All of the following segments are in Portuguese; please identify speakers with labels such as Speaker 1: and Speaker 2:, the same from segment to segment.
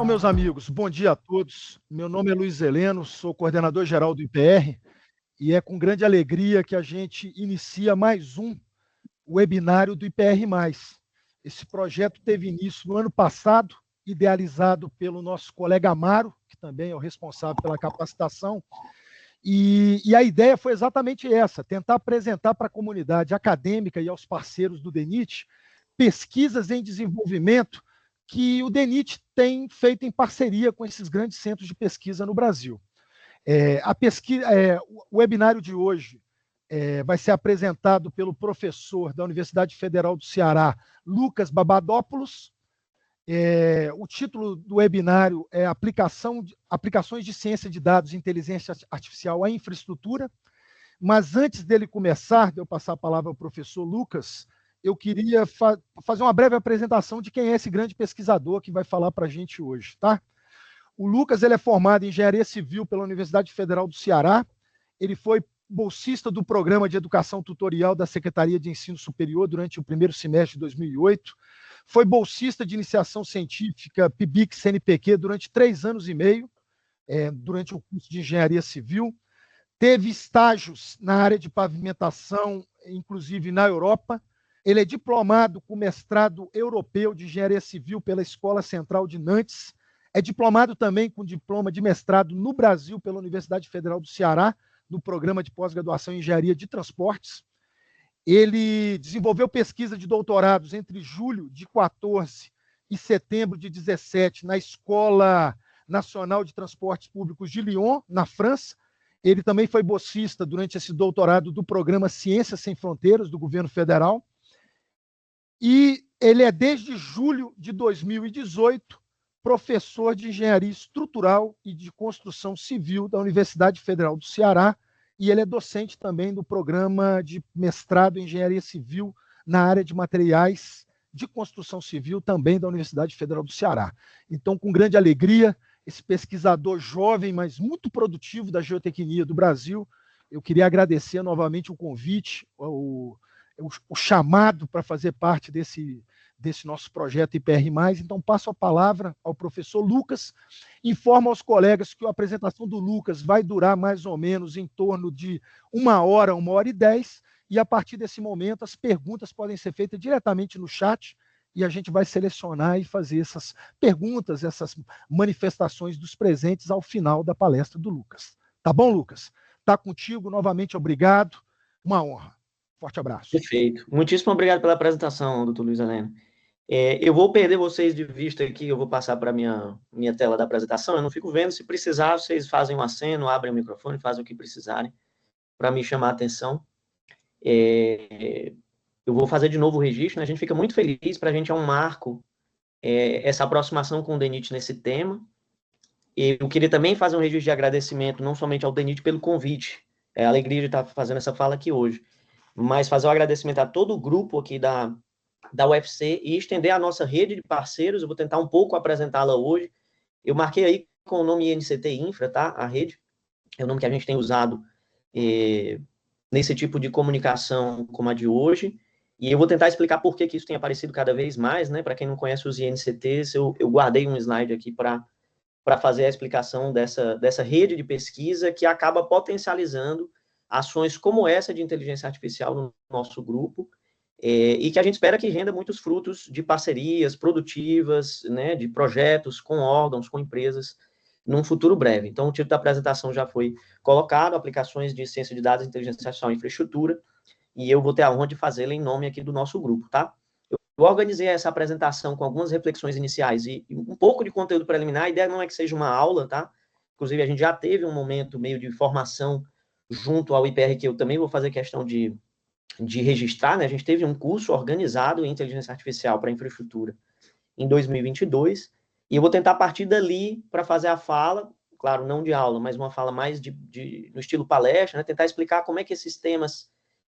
Speaker 1: meus amigos, bom dia a todos. Meu nome é Luiz Heleno, sou coordenador geral do IPR e é com grande alegria que a gente inicia mais um webinário do IPR+. Esse projeto teve início no ano passado, idealizado pelo nosso colega Amaro, que também é o responsável pela capacitação, e a ideia foi exatamente essa, tentar apresentar para a comunidade acadêmica e aos parceiros do DENIT pesquisas em desenvolvimento que o DENIT tem feito em parceria com esses grandes centros de pesquisa no Brasil. O webinário de hoje vai ser apresentado pelo professor da Universidade Federal do Ceará, Lucas Babadopoulos. O título do webinário é Aplicações de Ciência de Dados e Inteligência Artificial à Infraestrutura. Mas antes dele começar, de eu passar a palavra ao professor Lucas, eu queria fazer uma breve apresentação de quem é esse grande pesquisador que vai falar para a gente hoje. Tá? O Lucas ele é formado em Engenharia Civil pela Universidade Federal do Ceará, ele foi bolsista do Programa de Educação Tutorial da Secretaria de Ensino Superior durante o primeiro semestre de 2008, foi bolsista de iniciação científica PIBIC-CNPq durante 3 anos e meio, durante o curso de Engenharia Civil, teve estágios na área de pavimentação, inclusive na Europa. Ele é diplomado com mestrado europeu de Engenharia Civil pela Escola Central de Nantes, é diplomado também com diploma de mestrado no Brasil pela Universidade Federal do Ceará, no programa de pós-graduação em Engenharia de Transportes. Ele desenvolveu pesquisa de doutorados entre julho de 14 e setembro de 17 na Escola Nacional de Transportes Públicos de Lyon, na França. Ele também foi bolsista durante esse doutorado do programa Ciências Sem Fronteiras, do governo federal. E ele é, desde julho de 2018, professor de Engenharia Estrutural e de Construção Civil da Universidade Federal do Ceará, e ele é docente também do programa de mestrado em Engenharia Civil na área de materiais de construção civil, também da Universidade Federal do Ceará. Então, com grande alegria, esse pesquisador jovem, mas muito produtivo da geotecnia do Brasil, eu queria agradecer novamente o convite, o chamado para fazer parte desse nosso projeto IPR+. Então, passo a palavra ao professor Lucas, informo aos colegas que a apresentação do Lucas vai durar mais ou menos em torno de 1h, 1h10, e a partir desse momento as perguntas podem ser feitas diretamente no chat, e a gente vai selecionar e fazer essas perguntas, essas manifestações dos presentes ao final da palestra do Lucas. Tá bom, Lucas? Tá contigo, novamente obrigado, uma honra. Forte abraço.
Speaker 2: Perfeito. Muitíssimo obrigado pela apresentação, doutor Luiz Heleno. Eu vou perder vocês de vista aqui, eu vou passar para a minha tela da apresentação, eu não fico vendo, se precisar, vocês fazem um aceno, abrem o microfone, fazem o que precisarem para me chamar a atenção. Eu vou fazer de novo o registro, né? A gente fica muito feliz, para a gente é um marco essa aproximação com o DENIT nesse tema. Eu queria também fazer um registro de agradecimento, não somente ao DENIT pelo convite, é a alegria de estar fazendo essa fala aqui hoje, mas fazer um agradecimento a todo o grupo aqui da UFC e estender a nossa rede de parceiros. Eu vou tentar um pouco apresentá-la hoje. Eu marquei aí com o nome INCT Infra, tá? A rede é o nome que a gente tem usado nesse tipo de comunicação como a de hoje, e eu vou tentar explicar por que isso tem aparecido cada vez mais, né? Para quem não conhece os INCTs, eu guardei um slide aqui para fazer a explicação dessa rede de pesquisa que acaba potencializando ações como essa de inteligência artificial no nosso grupo, e que a gente espera que renda muitos frutos de parcerias produtivas, né, de projetos com órgãos, com empresas, num futuro breve. Então, o título da apresentação já foi colocado, aplicações de ciência de dados, inteligência artificial e infraestrutura, e eu vou ter a honra de fazê-la em nome aqui do nosso grupo, tá? Eu organizei essa apresentação com algumas reflexões iniciais e um pouco de conteúdo preliminar. A ideia não é que seja uma aula, tá? Inclusive, a gente já teve um momento meio de formação junto ao IPR, que eu também vou fazer questão de registrar, né? A gente teve um curso organizado em inteligência artificial para infraestrutura em 2022, e eu vou tentar partir dali para fazer a fala, claro, não de aula, mas uma fala mais no estilo palestra, né? Tentar explicar como é que esses temas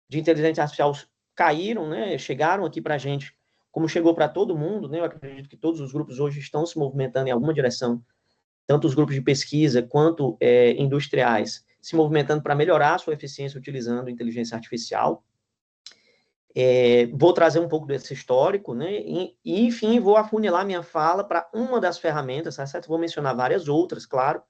Speaker 2: de inteligência artificial caíram, né? Chegaram aqui para a gente, como chegou para todo mundo, né? Eu acredito que todos os grupos hoje estão se movimentando em alguma direção, tanto os grupos de pesquisa quanto industriais, se movimentando para melhorar a sua eficiência utilizando inteligência artificial. Vou trazer um pouco desse histórico, né? Enfim, vou afunilar minha fala para uma das ferramentas, tá certo? Vou mencionar várias outras, claro,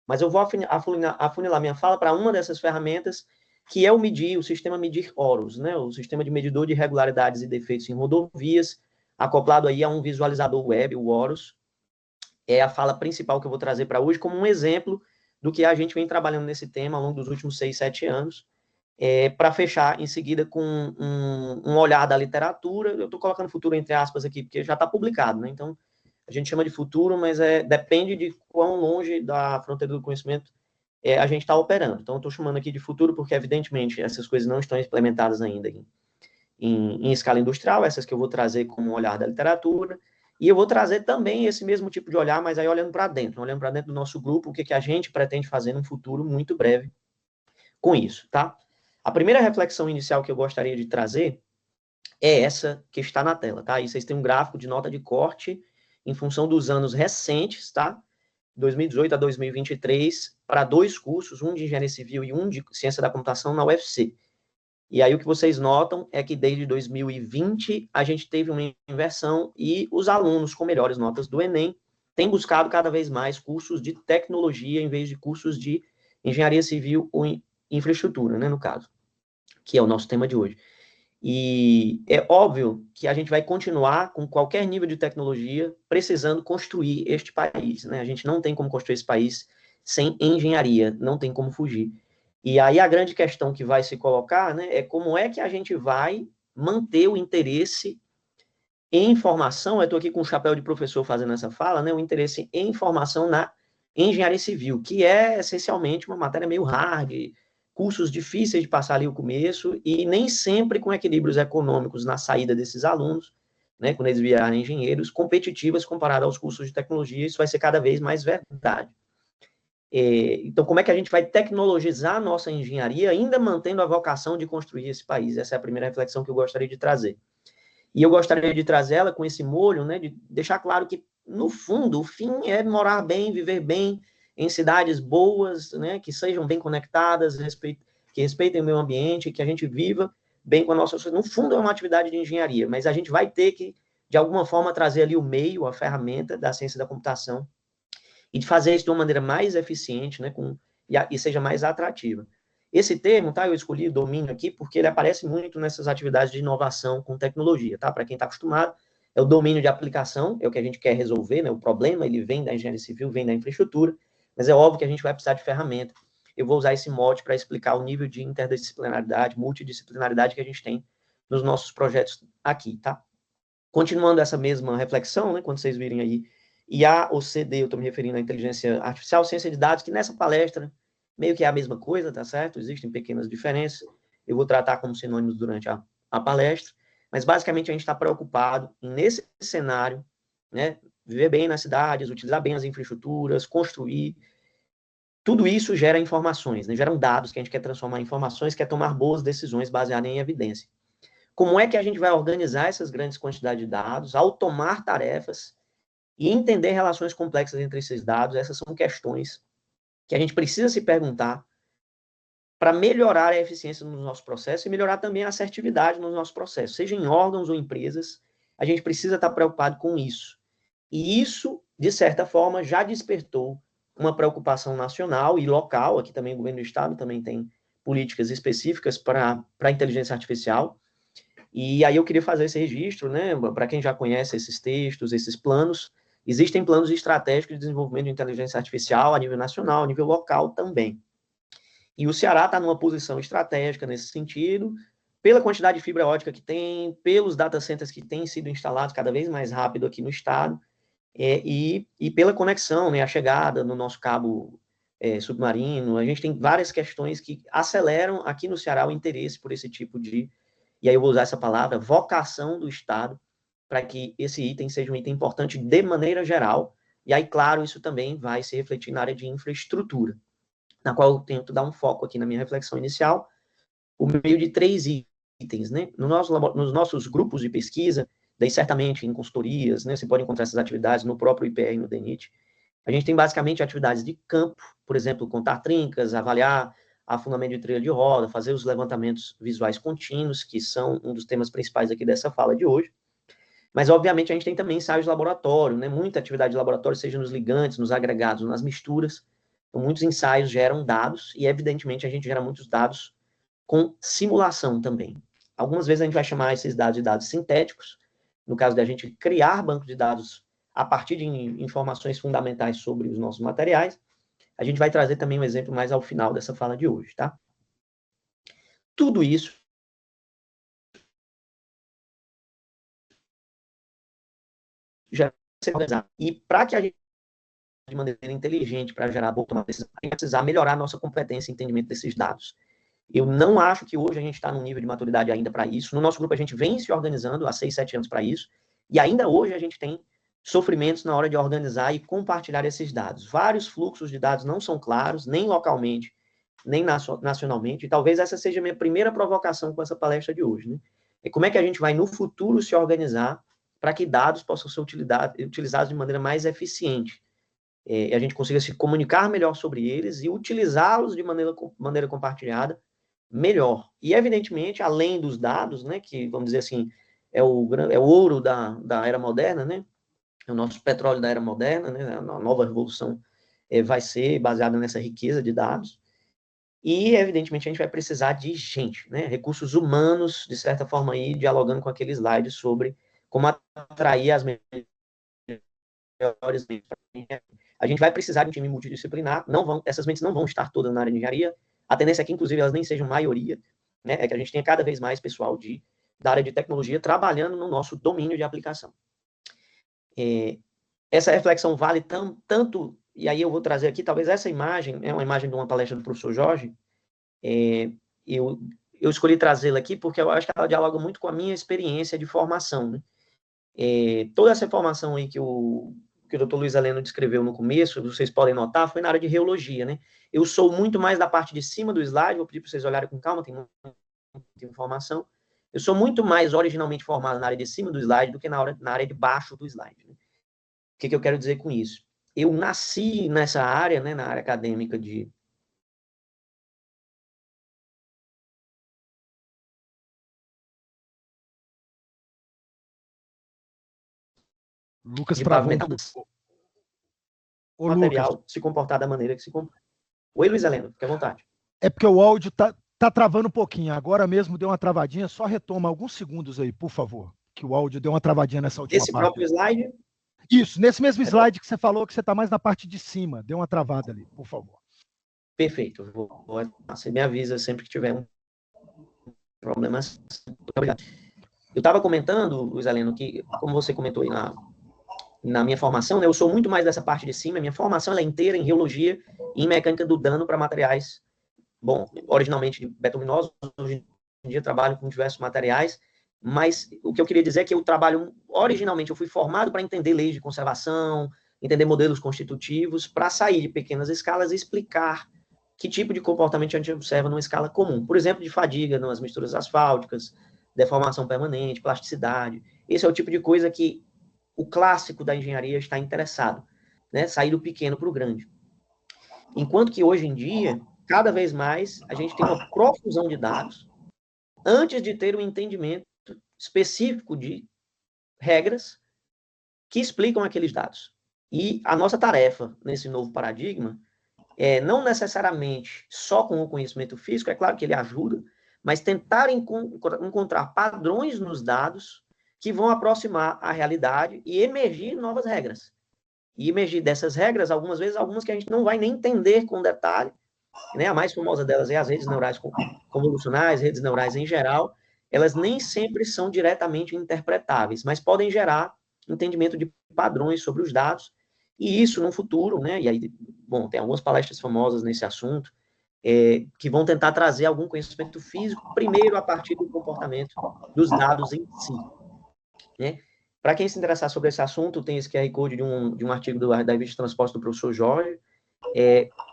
Speaker 2: mas eu vou afunilar minha fala para uma dessas ferramentas, que é o sistema Medir Horus, né? O sistema de medidor de irregularidades e defeitos em rodovias, acoplado aí a um visualizador web, o Horus. É a fala principal que eu vou trazer para hoje, como um exemplo do que a gente vem trabalhando nesse tema ao longo dos últimos 6, 7 anos, para fechar em seguida com um olhar da literatura. Eu estou colocando futuro entre aspas aqui, porque já está publicado, né? Então, a gente chama de futuro, mas depende de quão longe da fronteira do conhecimento a gente está operando. Então, eu estou chamando aqui de futuro porque, evidentemente, essas coisas não estão implementadas ainda em escala industrial, essas que eu vou trazer como um olhar da literatura, e eu vou trazer também esse mesmo tipo de olhar, mas aí olhando para dentro do nosso grupo, o que a gente pretende fazer num futuro muito breve com isso, tá? A primeira reflexão inicial que eu gostaria de trazer é essa que está na tela, tá? Aí vocês têm um gráfico de nota de corte em função dos anos recentes, tá? 2018 a 2023, para 2 cursos, um de Engenharia Civil e um de Ciência da Computação na UFC. E aí o que vocês notam é que desde 2020 a gente teve uma inversão e os alunos com melhores notas do Enem têm buscado cada vez mais cursos de tecnologia em vez de cursos de engenharia civil ou infraestrutura, né, no caso, que é o nosso tema de hoje. E é óbvio que a gente vai continuar com qualquer nível de tecnologia precisando construir este país, né? A gente não tem como construir esse país sem engenharia, não tem como fugir. E aí a grande questão que vai se colocar, né, é como é que a gente vai manter o interesse em informação. Eu estou aqui com o chapéu de professor fazendo essa fala, né, o interesse em informação na engenharia civil, que é essencialmente uma matéria meio hard, cursos difíceis de passar ali o começo e nem sempre com equilíbrios econômicos na saída desses alunos, né, quando eles virarem engenheiros, competitivas comparado aos cursos de tecnologia. Isso vai ser cada vez mais verdade. Então, como é que a gente vai tecnologizar a nossa engenharia, ainda mantendo a vocação de construir esse país? Essa é a primeira reflexão que eu gostaria de trazer. E eu gostaria de trazer ela com esse molho, né, de deixar claro que, no fundo, o fim é morar bem, viver bem, em cidades boas, né, que sejam bem conectadas, que respeitem o meio ambiente, que a gente viva bem com a nossa sociedade. No fundo, é uma atividade de engenharia, mas a gente vai ter que, de alguma forma, trazer ali o meio, a ferramenta da ciência da computação, e de fazer isso de uma maneira mais eficiente, né, e seja mais atrativa. Esse termo, tá, eu escolhi domínio aqui porque ele aparece muito nessas atividades de inovação com tecnologia, tá? Para quem está acostumado, é o domínio de aplicação, é o que a gente quer resolver, né? O problema, ele vem da engenharia civil, vem da infraestrutura, mas é óbvio que a gente vai precisar de ferramenta. Eu vou usar esse mote para explicar o nível de interdisciplinaridade, multidisciplinaridade que a gente tem nos nossos projetos aqui, tá? Continuando essa mesma reflexão, né, quando vocês virem aí IA ou CD, eu estou me referindo à inteligência artificial, ciência de dados, que nessa palestra meio que é a mesma coisa, tá certo? Existem pequenas diferenças, eu vou tratar como sinônimos durante a palestra, mas basicamente a gente está preocupado em, nesse cenário, né, viver bem nas cidades, utilizar bem as infraestruturas, construir. Tudo isso gera informações, né, geram dados que a gente quer transformar em informações, quer tomar boas decisões baseadas em evidência. Como é que a gente vai organizar essas grandes quantidades de dados, automar tarefas e entender relações complexas entre esses dados? Essas são questões que a gente precisa se perguntar para melhorar a eficiência nos nossos processos e melhorar também a assertividade nos nossos processos, seja em órgãos ou empresas. A gente precisa estar preocupado com isso. E isso, de certa forma, já despertou uma preocupação nacional e local. Aqui também o governo do estado também tem políticas específicas para a inteligência artificial. E aí eu queria fazer esse registro, né, para quem já conhece esses textos, esses planos. Existem planos estratégicos de desenvolvimento de inteligência artificial a nível nacional, a nível local também. E o Ceará está numa posição estratégica nesse sentido, pela quantidade de fibra ótica que tem, pelos data centers que têm sido instalados cada vez mais rápido aqui no estado, e pela conexão, né, a chegada no nosso cabo submarino. A gente tem várias questões que aceleram aqui no Ceará o interesse por esse tipo de, e aí eu vou usar essa palavra, vocação do Estado, para que esse item seja um item importante de maneira geral. E aí, claro, isso também vai se refletir na área de infraestrutura, na qual eu tento dar um foco aqui na minha reflexão inicial, por meio de 3 itens, né? Nos nossos grupos de pesquisa, daí certamente em consultorias, né? Você pode encontrar essas atividades no próprio IPR e no DENIT. A gente tem basicamente atividades de campo, por exemplo, contar trincas, avaliar afundamento de trilha de roda, fazer os levantamentos visuais contínuos, que são um dos temas principais aqui dessa fala de hoje. Mas, obviamente, a gente tem também ensaios de laboratório, né? Muita atividade de laboratório, seja nos ligantes, nos agregados, nas misturas. Então, muitos ensaios geram dados e, evidentemente, a gente gera muitos dados com simulação também. Algumas vezes a gente vai chamar esses dados de dados sintéticos, no caso de a gente criar bancos de dados a partir de informações fundamentais sobre os nossos materiais. A gente vai trazer também um exemplo mais ao final dessa fala de hoje, tá? Tudo isso já ser organizado. E para que a gente, de maneira inteligente, para gerar boa tomada de decisão, a gente vai precisar melhorar a nossa competência e entendimento desses dados. Eu não acho que hoje a gente está num nível de maturidade ainda para isso. No nosso grupo, a gente vem se organizando há 6, 7 anos para isso. E ainda hoje a gente tem sofrimentos na hora de organizar e compartilhar esses dados. Vários fluxos de dados não são claros, nem localmente, nem nacionalmente. E talvez essa seja a minha primeira provocação com essa palestra de hoje, né? É como é que a gente vai, no futuro, se organizar para que dados possam ser utilizados de maneira mais eficiente. A gente consiga se comunicar melhor sobre eles e utilizá-los de maneira compartilhada melhor. E, evidentemente, além dos dados, né, que, vamos dizer assim, é o ouro da era moderna, né, é o nosso petróleo da era moderna, né, a nova revolução vai ser baseada nessa riqueza de dados. E, evidentemente, a gente vai precisar de gente, né, recursos humanos, de certa forma, aí, dialogando com aquele slide sobre como atrair as melhores mentes. A gente vai precisar de um time multidisciplinar, essas mentes não vão estar todas na área de engenharia, a tendência é que, inclusive, elas nem sejam maioria, né, é que a gente tenha cada vez mais pessoal da área de tecnologia trabalhando no nosso domínio de aplicação. Essa reflexão vale tanto, e aí eu vou trazer aqui, talvez essa imagem, é uma imagem de uma palestra do professor Jorge, eu escolhi trazê-la aqui porque eu acho que ela dialoga muito com a minha experiência de formação, né? Toda essa formação aí que o Dr. Luiz Heleno descreveu no começo, vocês podem notar, foi na área de reologia, né? Eu sou muito mais da parte de cima do slide, vou pedir para vocês olharem com calma, tem muita informação. Eu sou muito mais originalmente formado na área de cima do slide do que na área de baixo do slide, né? O que eu quero dizer com isso? Eu nasci nessa área, né, na área acadêmica de...
Speaker 1: Lucas travou um pouco.
Speaker 2: O material Lucas, se comportar da maneira que se comporta. Oi, Luiz Heleno, fique à vontade.
Speaker 1: É porque o áudio tá travando um pouquinho. Agora mesmo deu uma travadinha. Só retoma alguns segundos aí, por favor. Que o áudio deu uma travadinha nessa última parte.
Speaker 2: Esse próprio slide?
Speaker 1: Isso, nesse mesmo slide que você falou, que você está mais na parte de cima. Deu uma travada ali, por favor.
Speaker 2: Perfeito. Você me avisa sempre que tiver um problema. Obrigado. Eu estava comentando, Luiz Heleno, que, como você comentou aí na minha formação, né, eu sou muito mais dessa parte de cima. Minha formação ela é inteira em reologia e em mecânica do dano para materiais, originalmente de betuminosos, hoje em dia trabalho com diversos materiais, mas o que eu queria dizer é que eu trabalho, originalmente eu fui formado para entender leis de conservação, entender modelos constitutivos, para sair de pequenas escalas e explicar que tipo de comportamento a gente observa numa escala comum. Por exemplo, de fadiga nas misturas asfálticas, deformação permanente, plasticidade. Esse é o tipo de coisa que o clássico da engenharia está interessado, né? Sair do pequeno para o grande. Enquanto que hoje em dia, cada vez mais, a gente tem uma profusão de dados antes de ter um entendimento específico de regras que explicam aqueles dados. E a nossa tarefa nesse novo paradigma é não necessariamente só com o conhecimento físico, é claro que ele ajuda, mas tentar encontrar padrões nos dados que vão aproximar a realidade e emergir novas regras. E emergir dessas regras, algumas que a gente não vai nem entender com detalhe, né? A mais famosa delas é as redes neurais convolucionais, redes neurais em geral, elas nem sempre são diretamente interpretáveis, mas podem gerar entendimento de padrões sobre os dados, e isso no futuro, né? E aí, tem algumas palestras famosas nesse assunto, que vão tentar trazer algum conhecimento físico, primeiro a partir do comportamento dos dados em si, né? Para quem se interessar sobre esse assunto, tem esse QR Code de um artigo da revista de Transporte do professor Jorge,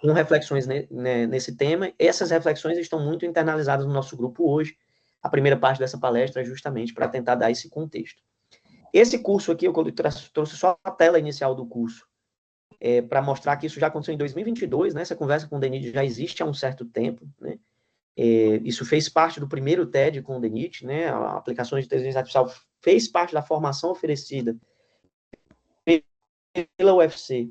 Speaker 2: com reflexões nesse tema. Essas reflexões estão muito internalizadas no nosso grupo hoje. A primeira parte dessa palestra é justamente para tentar dar esse contexto. Esse curso aqui, eu trouxe só a tela inicial do curso, para mostrar que isso já aconteceu em 2022, né? Essa conversa com o DENIT já existe há um certo tempo, né? Isso fez parte do primeiro TED com o DENIT, né? A aplicação de inteligência artificial fez parte da formação oferecida pela UFC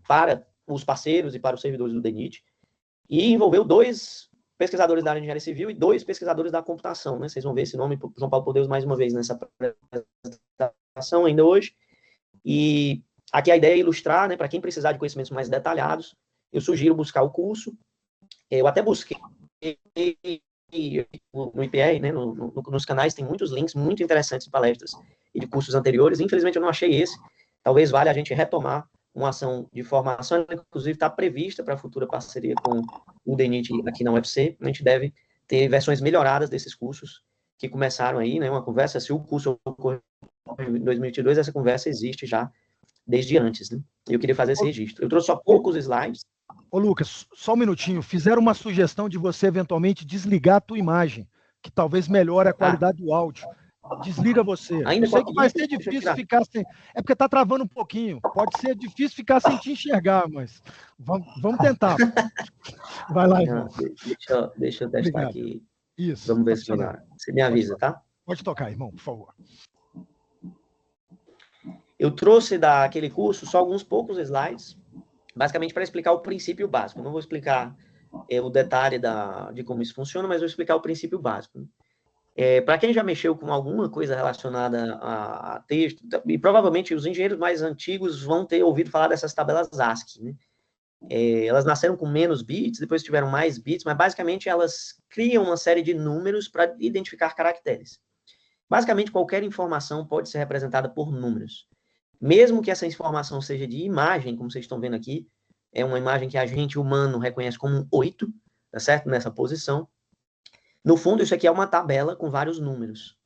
Speaker 2: para os parceiros e para os servidores do DENIT, e envolveu 2 pesquisadores da área de engenharia civil e 2 pesquisadores da computação, né? Vocês vão ver esse nome, João Paulo Podeus, mais uma vez nessa apresentação ainda hoje. E aqui a ideia é ilustrar, né, para quem precisar de conhecimentos mais detalhados, eu sugiro buscar o curso. Eu até busquei no IPR, né, nos canais, tem muitos links muito interessantes de palestras e de cursos anteriores. Infelizmente, eu não achei esse. Talvez valha a gente retomar uma ação de formação, inclusive está prevista para a futura parceria com o DENIT aqui na UFC. A gente deve ter versões melhoradas desses cursos que começaram aí, né, uma conversa, se o curso ocorreu em 2022, essa conversa existe já desde antes, né? Eu queria fazer esse registro. Eu trouxe só poucos slides.
Speaker 1: Ô, Lucas, só um minutinho. Fizeram uma sugestão de você eventualmente desligar a tua imagem, que talvez melhore a qualidade do áudio. Desliga você.
Speaker 2: Ainda
Speaker 1: eu sei que vai ser difícil ficar sem... É porque tá travando um pouquinho. Pode ser difícil ficar sem te enxergar, mas vamos tentar. Vai lá, irmão.
Speaker 2: Deixa eu testar Obrigado. Aqui.
Speaker 1: Isso.
Speaker 2: Vamos ver se melhora. Você me avisa, tá?
Speaker 1: Pode tocar, irmão, por favor.
Speaker 2: Eu trouxe daquele curso só alguns poucos slides, basicamente para explicar o princípio básico. Eu não vou explicar o detalhe de como isso funciona, mas vou explicar o princípio básico. Para quem já mexeu com alguma coisa relacionada a texto, e provavelmente os engenheiros mais antigos vão ter ouvido falar dessas tabelas ASCII, né? Elas nasceram com menos bits, depois tiveram mais bits, mas basicamente elas criam uma série de números para identificar caracteres. Basicamente, qualquer informação pode ser representada por números. Mesmo que essa informação seja de imagem, como vocês estão vendo aqui, é uma imagem que a gente humano reconhece como um 8, tá certo? Nessa posição. No fundo, isso aqui é uma tabela com vários números.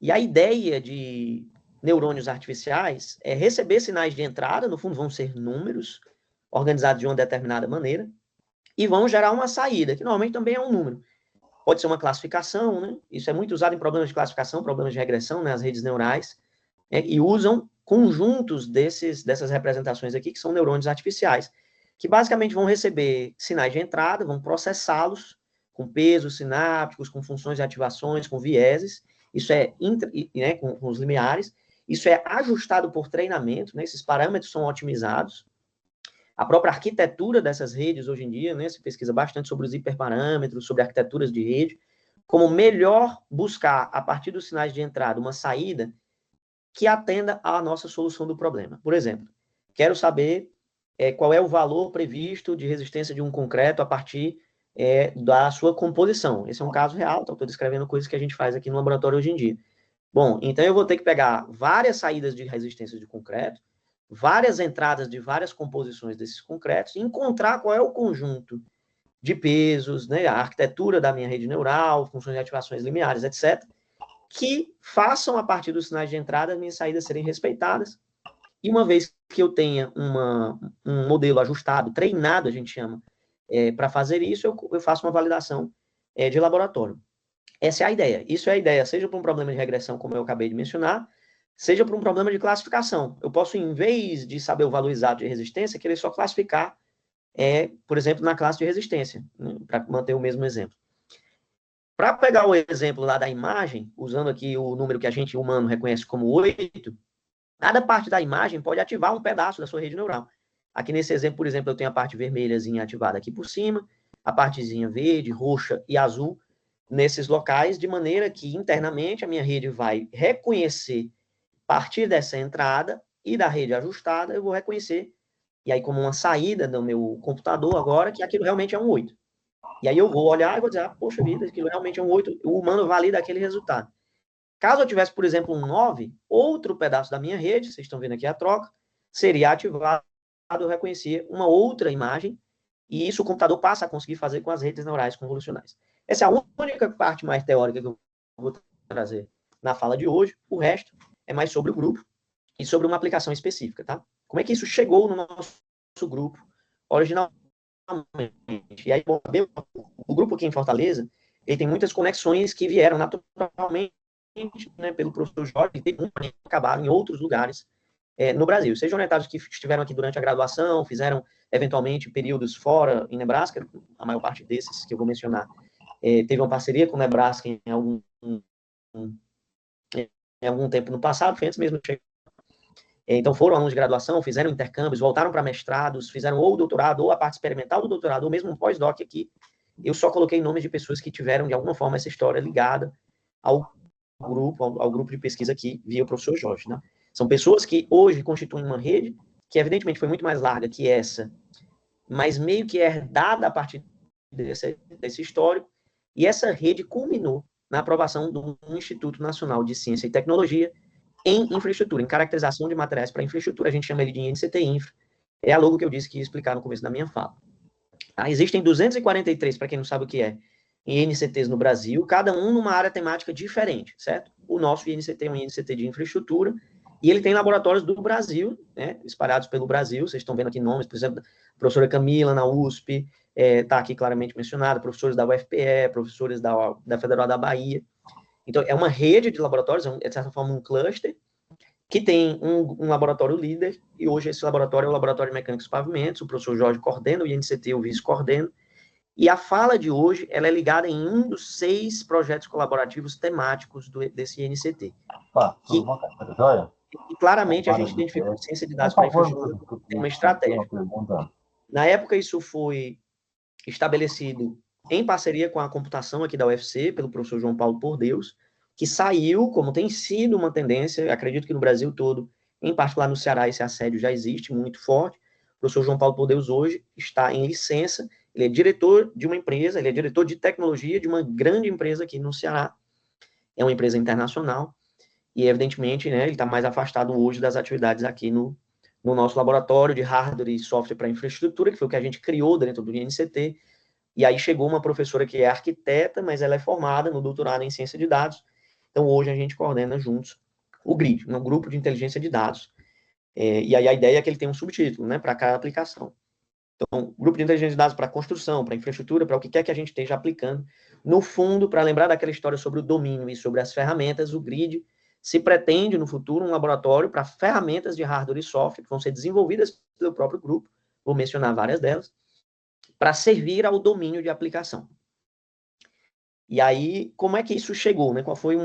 Speaker 2: E a ideia de neurônios artificiais é receber sinais de entrada, no fundo vão ser números, organizados de uma determinada maneira, e vão gerar uma saída, que normalmente também é um número. Pode ser uma classificação, né? Isso é muito usado em problemas de classificação, problemas de regressão, né? As redes neurais, né? E usam conjuntos dessas representações aqui, que são neurônios artificiais, que basicamente vão receber sinais de entrada, vão processá-los com pesos sinápticos, com funções de ativações, com vieses, isso né, com os limiares, isso é ajustado por treinamento, né? Esses parâmetros são otimizados. A própria arquitetura dessas redes, hoje em dia, né, se pesquisa bastante sobre os hiperparâmetros, sobre arquiteturas de rede, como melhor buscar, a partir dos sinais de entrada, uma saída que atenda à nossa solução do problema. Por exemplo, quero saber qual é o valor previsto de resistência de um concreto a partir da sua composição. Esse é um caso real, então estou descrevendo coisas que a gente faz aqui no laboratório hoje em dia. Bom, então eu vou ter que pegar várias saídas de resistência de concreto, várias entradas de várias composições desses concretos, e encontrar qual é o conjunto de pesos, né, a arquitetura da minha rede neural, funções de ativações limiares, etc., que façam, a partir dos sinais de entrada, as minhas saídas serem respeitadas. E uma vez que eu tenha um modelo ajustado, treinado, a gente chama, para fazer isso, eu faço uma validação de laboratório. Essa é a ideia. Isso é a ideia, seja para um problema de regressão, como eu acabei de mencionar, seja para um problema de classificação. Eu posso, em vez de saber o valor exato de resistência, querer só classificar, por exemplo, na classe de resistência, né, para manter o mesmo exemplo. Para pegar o exemplo lá da imagem, usando aqui o número que a gente humano reconhece como 8, cada parte da imagem pode ativar um pedaço da sua rede neural. Aqui nesse exemplo, por exemplo, eu tenho a parte vermelhazinha ativada aqui por cima, a partezinha verde, roxa e azul nesses locais, de maneira que internamente a minha rede vai reconhecer, a partir dessa entrada e da rede ajustada, eu vou reconhecer, e aí como uma saída do meu computador agora, que aquilo realmente é um 8. E aí eu vou olhar e vou dizer, poxa vida, aquilo realmente é um 8, o humano valida aquele resultado. Caso eu tivesse, por exemplo, um 9, outro pedaço da minha rede, vocês estão vendo aqui a troca, seria ativado, eu reconhecer uma outra imagem, e isso o computador passa a conseguir fazer com as redes neurais convolucionais. Essa é a única parte mais teórica que eu vou trazer na fala de hoje. O resto é mais sobre o grupo e sobre uma aplicação específica, tá? Como é que isso chegou no nosso grupo originalmente? E aí, bom, o grupo aqui em Fortaleza, ele tem muitas conexões que vieram naturalmente, né, pelo professor Jorge, e acabaram em outros lugares no Brasil. Sejam orientados que estiveram aqui durante a graduação, fizeram, eventualmente, períodos fora em Nebraska, a maior parte desses que eu vou mencionar, teve uma parceria com o Nebraska em algum tempo no passado, foi antes mesmo de chegar. Então, foram alunos de graduação, fizeram intercâmbios, voltaram para mestrados, fizeram ou o doutorado, ou a parte experimental do doutorado, ou mesmo um pós-doc aqui. Eu só coloquei nomes de pessoas que tiveram, de alguma forma, essa história ligada ao grupo de pesquisa aqui, via o professor Jorge, né? São pessoas que hoje constituem uma rede, que evidentemente foi muito mais larga que essa, mas meio que herdada a partir desse histórico, e essa rede culminou na aprovação do Instituto Nacional de Ciência e Tecnologia em infraestrutura, em caracterização de materiais para infraestrutura, a gente chama ele de INCT Infra, é a logo que eu disse que ia explicar no começo da minha fala. Existem 243, para quem não sabe o que é, INCTs no Brasil, cada um numa área temática diferente, certo? O nosso INCT é um INCT de infraestrutura, e ele tem laboratórios do Brasil, né, espalhados pelo Brasil, vocês estão vendo aqui nomes, por exemplo, a professora Camila, na USP, está aqui claramente mencionada, professores da UFPE, professores da Federal da Bahia. Então, é uma rede de laboratórios, é de certa forma um cluster, que tem um laboratório líder, e hoje esse laboratório é o Laboratório de Mecânicos e Pavimentos, o professor Jorge coordena, o INCT, o vice coordena, e a fala de hoje, ela é ligada em um dos 6 projetos colaborativos temáticos desse INCT. E claramente a gente identificou ciência de dados para infraestrutura como uma estratégia. Na época, isso foi estabelecido em parceria com a computação aqui da UFC, pelo professor João Paulo Por Deus, que saiu, como tem sido uma tendência, acredito que no Brasil todo, em particular no Ceará, esse assédio já existe muito forte. O professor João Paulo Por Deus hoje está em licença, ele é diretor de uma empresa, ele é diretor de tecnologia de uma grande empresa aqui no Ceará, é uma empresa internacional, e evidentemente, né, ele está mais afastado hoje das atividades aqui no nosso laboratório de hardware e software para infraestrutura, que foi o que a gente criou dentro do INCT, e aí chegou uma professora que é arquiteta, mas ela é formada no doutorado em ciência de dados, então hoje a gente coordena juntos o GRID, um grupo de inteligência de dados, e aí a ideia é que ele tem um subtítulo, né, para cada aplicação. Então, grupo de inteligência de dados para construção, para infraestrutura, para o que quer que a gente esteja aplicando. No fundo, para lembrar daquela história sobre o domínio e sobre as ferramentas, o GRID se pretende, no futuro, um laboratório para ferramentas de hardware e software que vão ser desenvolvidas pelo próprio grupo, vou mencionar várias delas, para servir ao domínio de aplicação. E aí, como é que isso chegou, né? Qual foi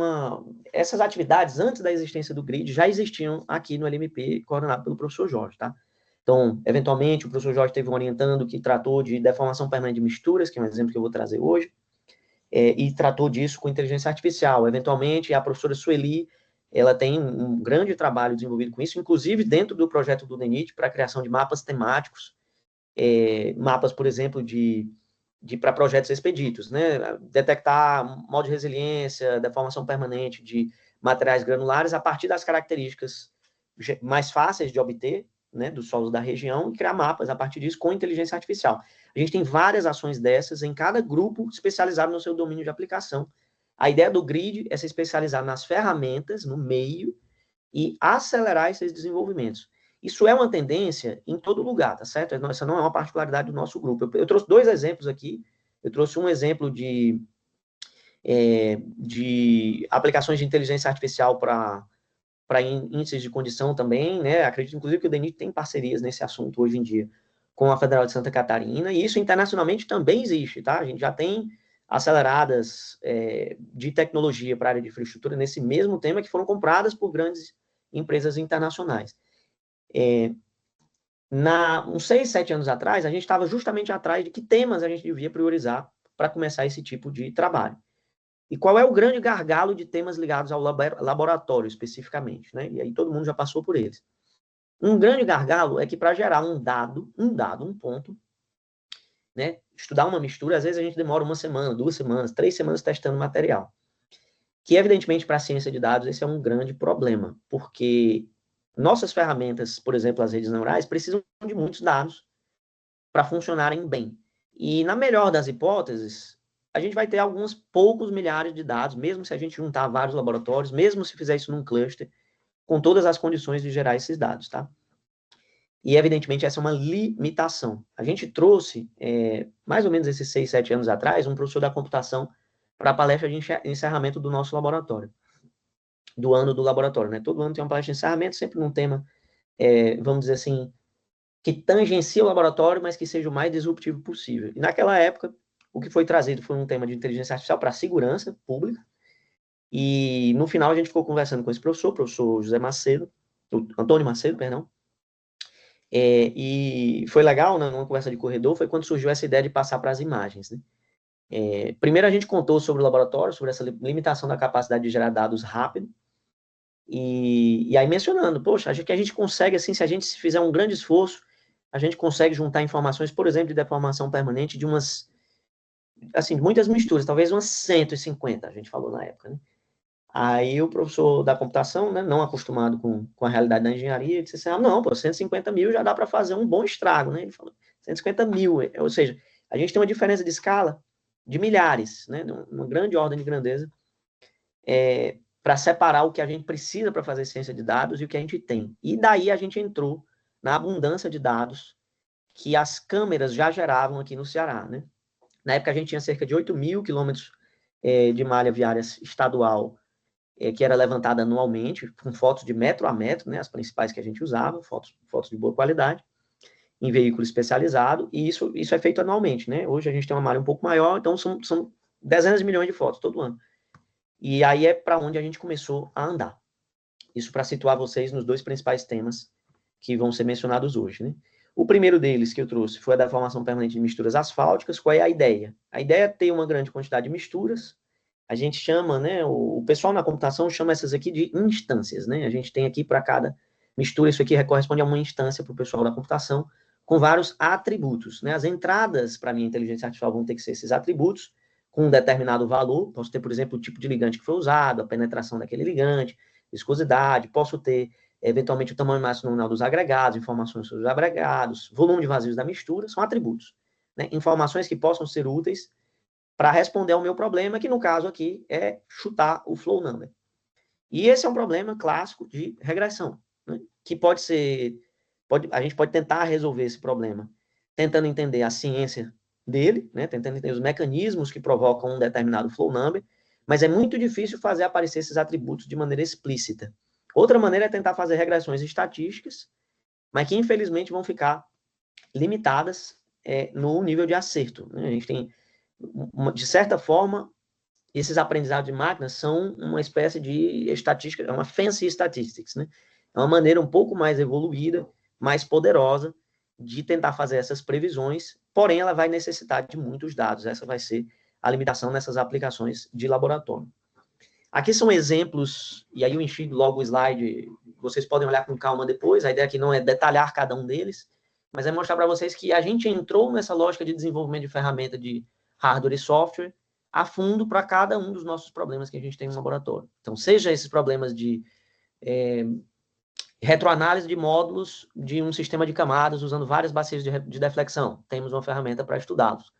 Speaker 2: Essas atividades, antes da existência do GRID, já existiam aqui no LMP, coordenado pelo professor Jorge, tá? Então, eventualmente, o professor Jorge teve um orientando que tratou de deformação permanente de misturas, que é um exemplo que eu vou trazer hoje, e tratou disso com inteligência artificial. Eventualmente, a professora Sueli, ela tem um grande trabalho desenvolvido com isso, inclusive dentro do projeto do DENIT, para a criação de mapas temáticos, mapas, por exemplo, para projetos expeditos, né? Detectar modo de resiliência, deformação permanente de materiais granulares a partir das características mais fáceis de obter, né, dos solos da região, e criar mapas a partir disso com inteligência artificial. A gente tem várias ações dessas em cada grupo especializado no seu domínio de aplicação. A ideia do GRID é se especializar nas ferramentas, no meio, e acelerar esses desenvolvimentos. Isso é uma tendência em todo lugar, tá certo? Essa não é uma particularidade do nosso grupo. Eu trouxe 2 exemplos aqui. Eu trouxe um exemplo de aplicações de inteligência artificial para índices de condição também, né? Acredito, inclusive, que o DENIT tem parcerias nesse assunto hoje em dia com a Federal de Santa Catarina, e isso internacionalmente também existe, tá? A gente já tem aceleradas de tecnologia para a área de infraestrutura nesse mesmo tema que foram compradas por grandes empresas internacionais. Uns 6, 7 anos atrás, a gente estava justamente atrás de que temas a gente devia priorizar para começar esse tipo de trabalho. E qual é o grande gargalo de temas ligados ao laboratório, especificamente, né? E aí todo mundo já passou por eles. Um grande gargalo é que para gerar um ponto, né? Estudar uma mistura, às vezes a gente demora 1 semana, 2 semanas, 3 semanas testando material. Que, evidentemente, para a ciência de dados, esse é um grande problema, porque nossas ferramentas, por exemplo, as redes neurais, precisam de muitos dados para funcionarem bem. E, na melhor das hipóteses, a gente vai ter alguns poucos milhares de dados, mesmo se a gente juntar vários laboratórios, mesmo se fizer isso num cluster, com todas as condições de gerar esses dados, tá? E, evidentemente, essa é uma limitação. A gente trouxe, mais ou menos esses 6, 7 anos atrás, um professor da computação para a palestra de encerramento do nosso laboratório, do ano do laboratório, né? Todo ano tem uma palestra de encerramento, sempre num tema vamos dizer assim, que tangencia o laboratório, mas que seja o mais disruptivo possível. E naquela época, o que foi trazido foi um tema de inteligência artificial para a segurança pública, e no final a gente ficou conversando com esse professor, o professor José Macedo, Antônio Macedo, perdão, e foi legal, né, numa conversa de corredor, foi quando surgiu essa ideia de passar para as imagens, né? Primeiro a gente contou sobre o laboratório, sobre essa limitação da capacidade de gerar dados rápido, e aí mencionando, poxa, acho que a gente consegue, assim, se a gente fizer um grande esforço, a gente consegue juntar informações, por exemplo, de deformação permanente de umas, assim, muitas misturas, talvez umas 150, a gente falou na época, né? Aí o professor da computação, né, não acostumado com a realidade da engenharia, disse assim, não, pô, 150 mil já dá para fazer um bom estrago, né? Ele falou, 150 mil, ou seja, a gente tem uma diferença de escala de milhares, né, uma grande ordem de grandeza, para separar o que a gente precisa para fazer ciência de dados e o que a gente tem. E daí a gente entrou na abundância de dados que as câmeras já geravam aqui no Ceará, né? Na época a gente tinha cerca de 8 mil quilômetros de malha viária estadual que era levantada anualmente, com fotos de metro a metro, né, as principais que a gente usava, fotos de boa qualidade, em veículo especializado, e isso é feito anualmente, né? Hoje a gente tem uma malha um pouco maior, então são dezenas de milhões de fotos todo ano. E aí é para onde a gente começou a andar. Isso para situar vocês nos dois principais temas que vão ser mencionados hoje, né? O primeiro deles que eu trouxe foi a da formação permanente de misturas asfálticas. Qual é a ideia? A ideia é ter uma grande quantidade de misturas. A gente chama, né, o pessoal na computação chama essas aqui de instâncias, né? A gente tem aqui para cada mistura, isso aqui corresponde a uma instância para o pessoal da computação, com vários atributos, né? As entradas para a minha inteligência artificial vão ter que ser esses atributos, com um determinado valor. Posso ter, por exemplo, o tipo de ligante que foi usado, a penetração daquele ligante, viscosidade, posso ter, eventualmente, o tamanho máximo nominal dos agregados, informações sobre os agregados, volume de vazios da mistura, são atributos, né? Informações que possam ser úteis para responder ao meu problema, que no caso aqui é chutar o flow number. E esse é um problema clássico de regressão, né? Que pode ser, a gente pode tentar resolver esse problema tentando entender a ciência dele, né? Tentando entender os mecanismos que provocam um determinado flow number, mas é muito difícil fazer aparecer esses atributos de maneira explícita. Outra maneira é tentar fazer regressões estatísticas, mas que infelizmente vão ficar limitadas no nível de acerto, né? A gente tem, de certa forma, esses aprendizados de máquinas são uma espécie de estatística, é uma fancy statistics, né? É uma maneira um pouco mais evoluída, mais poderosa de tentar fazer essas previsões, porém ela vai necessitar de muitos dados. Essa vai ser a limitação nessas aplicações de laboratório. Aqui são exemplos, e aí eu enchi logo o slide, vocês podem olhar com calma depois, a ideia aqui não é detalhar cada um deles, mas é mostrar para vocês que a gente entrou nessa lógica de desenvolvimento de ferramenta de hardware e software a fundo para cada um dos nossos problemas que a gente tem no laboratório. Então, seja esses problemas de retroanálise de módulos de um sistema de camadas usando várias bacias de deflexão, temos uma ferramenta para estudá-los,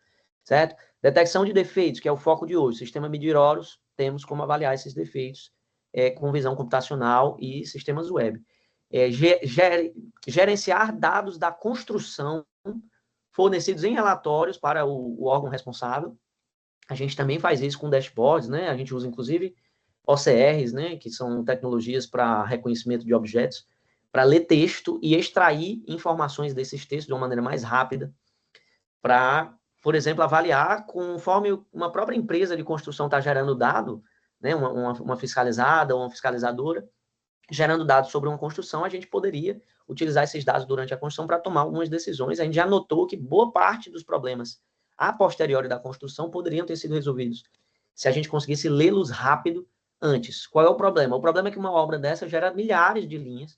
Speaker 2: certo? Detecção de defeitos, que é o foco de hoje, sistema Medir-Horus, temos como avaliar esses defeitos com visão computacional e sistemas web. Gerenciar dados da construção fornecidos em relatórios para o órgão responsável. A gente também faz isso com dashboards, né? A gente usa, inclusive, OCRs, né? Que são tecnologias para reconhecimento de objetos, para ler texto e extrair informações desses textos de uma maneira mais rápida, para, por exemplo, avaliar conforme uma própria empresa de construção está gerando dado, né? Uma fiscalizada ou uma fiscalizadora, gerando dados sobre uma construção, a gente poderia utilizar esses dados durante a construção para tomar algumas decisões. A gente já notou que boa parte dos problemas a posteriori da construção poderiam ter sido resolvidos se a gente conseguisse lê-los rápido antes. Qual é o problema? O problema é que uma obra dessa gera milhares de linhas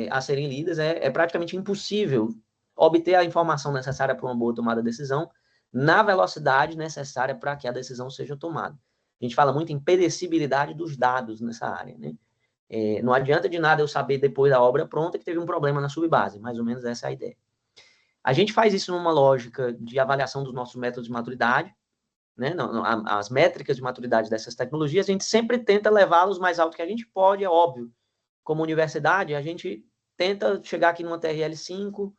Speaker 2: a serem lidas, é praticamente impossível obter a informação necessária para uma boa tomada de decisão na velocidade necessária para que a decisão seja tomada. A gente fala muito em perecibilidade dos dados nessa área, né? Não adianta de nada eu saber depois da obra pronta que teve um problema na subbase, mais ou menos essa é a ideia. A gente faz isso numa lógica de avaliação dos nossos métodos de maturidade, né? As métricas de maturidade dessas tecnologias, a gente sempre tenta levá-los mais alto que a gente pode, é óbvio. Como universidade, a gente tenta chegar aqui numa TRL 5,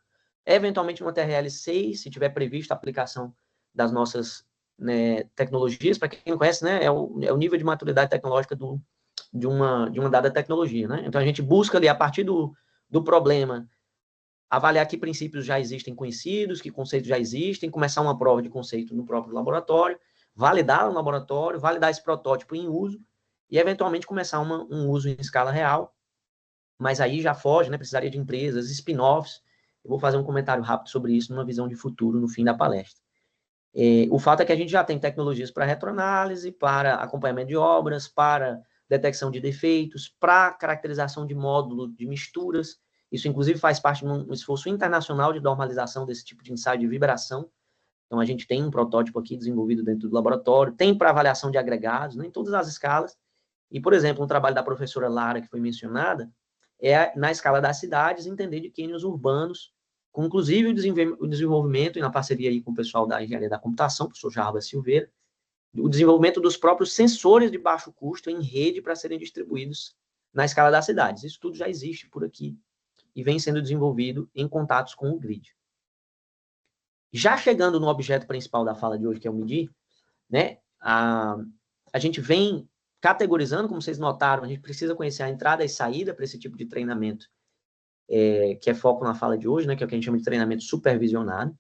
Speaker 2: eventualmente numa TRL 6, se tiver prevista a aplicação das nossas, né, tecnologias. Para quem não conhece, né, é o nível de maturidade tecnológica de uma dada tecnologia, né? Então, a gente busca ali, a partir do do problema, avaliar que princípios já existem conhecidos, que conceitos já existem, começar uma prova de conceito no próprio laboratório, validar no laboratório, validar esse protótipo em uso e, eventualmente, começar um uso em escala real. Mas aí já foge, né? Precisaria de empresas, spin-offs. Eu vou fazer um comentário rápido sobre isso numa visão de futuro no fim da palestra. O fato é que a gente já tem tecnologias para retroanálise, para acompanhamento de obras, para detecção de defeitos, para caracterização de módulo de misturas. Isso, inclusive, faz parte de um esforço internacional de normalização desse tipo de ensaio de vibração. Então, a gente tem um protótipo aqui desenvolvido dentro do laboratório, tem para avaliação de agregados, né, em todas as escalas. E, por exemplo, um trabalho da professora Lara, que foi mencionada, é, na escala das cidades, entender de cânions urbanos, com, inclusive, o desenvolvimento, e na parceria aí com o pessoal da engenharia da computação, o professor Jarbas Silveira, o desenvolvimento dos próprios sensores de baixo custo em rede para serem distribuídos na escala das cidades. Isso tudo já existe por aqui e vem sendo desenvolvido em contatos com o grid. Já chegando no objeto principal da fala de hoje, que é o medir, né, a gente vem categorizando, como vocês notaram, a gente precisa conhecer a entrada e saída para esse tipo de treinamento, que é foco na fala de hoje, né, que é o que a gente chama de treinamento supervisionado.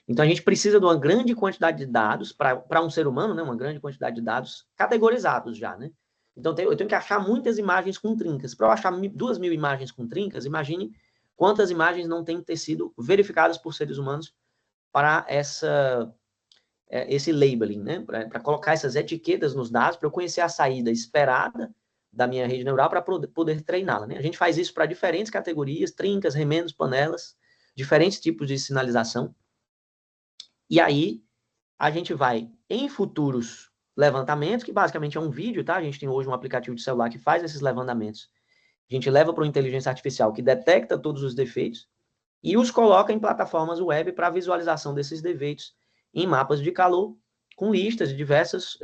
Speaker 2: Então, a gente precisa de uma grande quantidade de dados, para um ser humano, né, uma grande quantidade de dados categorizados já, né? Então, eu tenho que achar muitas imagens com trincas. Para eu achar 2.000 imagens com trincas, imagine quantas imagens não têm que ter sido verificadas por seres humanos para esse labeling, né? Para colocar essas etiquetas nos dados, para eu conhecer a saída esperada da minha rede neural para poder treiná-la, né? A gente faz isso para diferentes categorias, trincas, remendos, panelas, diferentes tipos de sinalização. E aí, a gente vai, em futuros levantamentos, que basicamente é um vídeo, tá? A gente tem hoje um aplicativo de celular que faz esses levantamentos. A gente leva para uma inteligência artificial que detecta todos os defeitos e os coloca em plataformas web para visualização desses defeitos em mapas de calor, com listas de diversas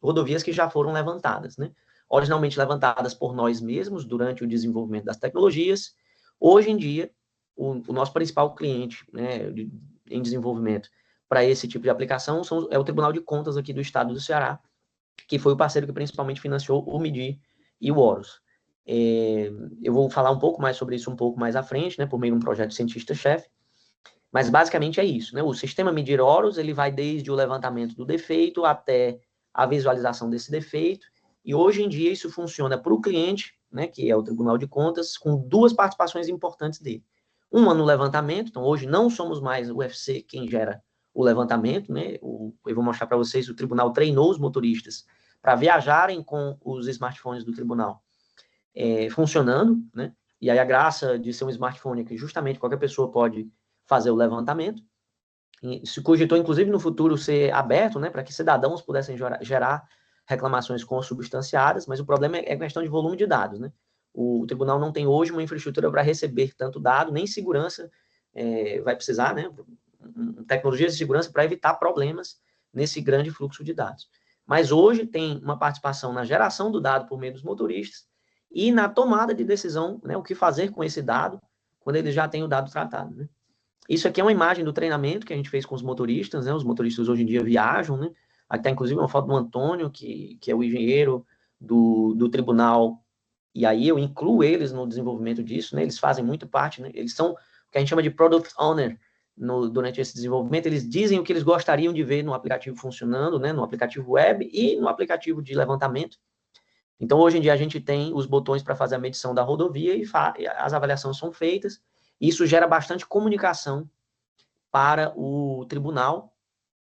Speaker 2: rodovias que já foram levantadas, né? Originalmente levantadas por nós mesmos durante o desenvolvimento das tecnologias. Hoje em dia, o nosso principal cliente, né, em desenvolvimento para esse tipo de aplicação é o Tribunal de Contas aqui do estado do Ceará, que foi o parceiro que principalmente financiou o MIDI e o Horus. Eu vou falar um pouco mais sobre isso um pouco mais à frente, né, por meio de um projeto cientista-chefe, mas basicamente é isso, né? O sistema Medir Horus, ele vai desde o levantamento do defeito até a visualização desse defeito, e hoje em dia isso funciona para o cliente, né, que é o Tribunal de Contas, com duas participações importantes dele. Uma no levantamento, então hoje não somos mais o UFC quem gera o levantamento, né? Eu vou mostrar para vocês, o tribunal treinou os motoristas para viajarem com os smartphones do tribunal funcionando, né? E aí a graça de ser um smartphone é que justamente qualquer pessoa pode fazer o levantamento. E se cogitou, inclusive, no futuro ser aberto, né, para que cidadãos pudessem gerar reclamações consubstanciadas, mas o problema é questão de volume de dados, né? O tribunal não tem hoje uma infraestrutura para receber tanto dado, nem segurança vai precisar, né? Tecnologias de segurança para evitar problemas nesse grande fluxo de dados. Mas hoje tem uma participação na geração do dado por meio dos motoristas e na tomada de decisão, né, o que fazer com esse dado quando eles já têm o dado tratado, né? Isso aqui é uma imagem do treinamento que a gente fez com os motoristas, né? Os motoristas hoje em dia viajam, né? Aqui está, inclusive, uma foto do Antônio, que é o engenheiro do tribunal, e aí eu incluo eles no desenvolvimento disso, né? Eles fazem muito parte, né? Eles são o que a gente chama de product owner durante esse desenvolvimento. Eles dizem o que eles gostariam de ver no aplicativo funcionando, né? No aplicativo web e no aplicativo de levantamento. Então, hoje em dia, a gente tem os botões para fazer a medição da rodovia e as avaliações são feitas. Isso gera bastante comunicação para o tribunal,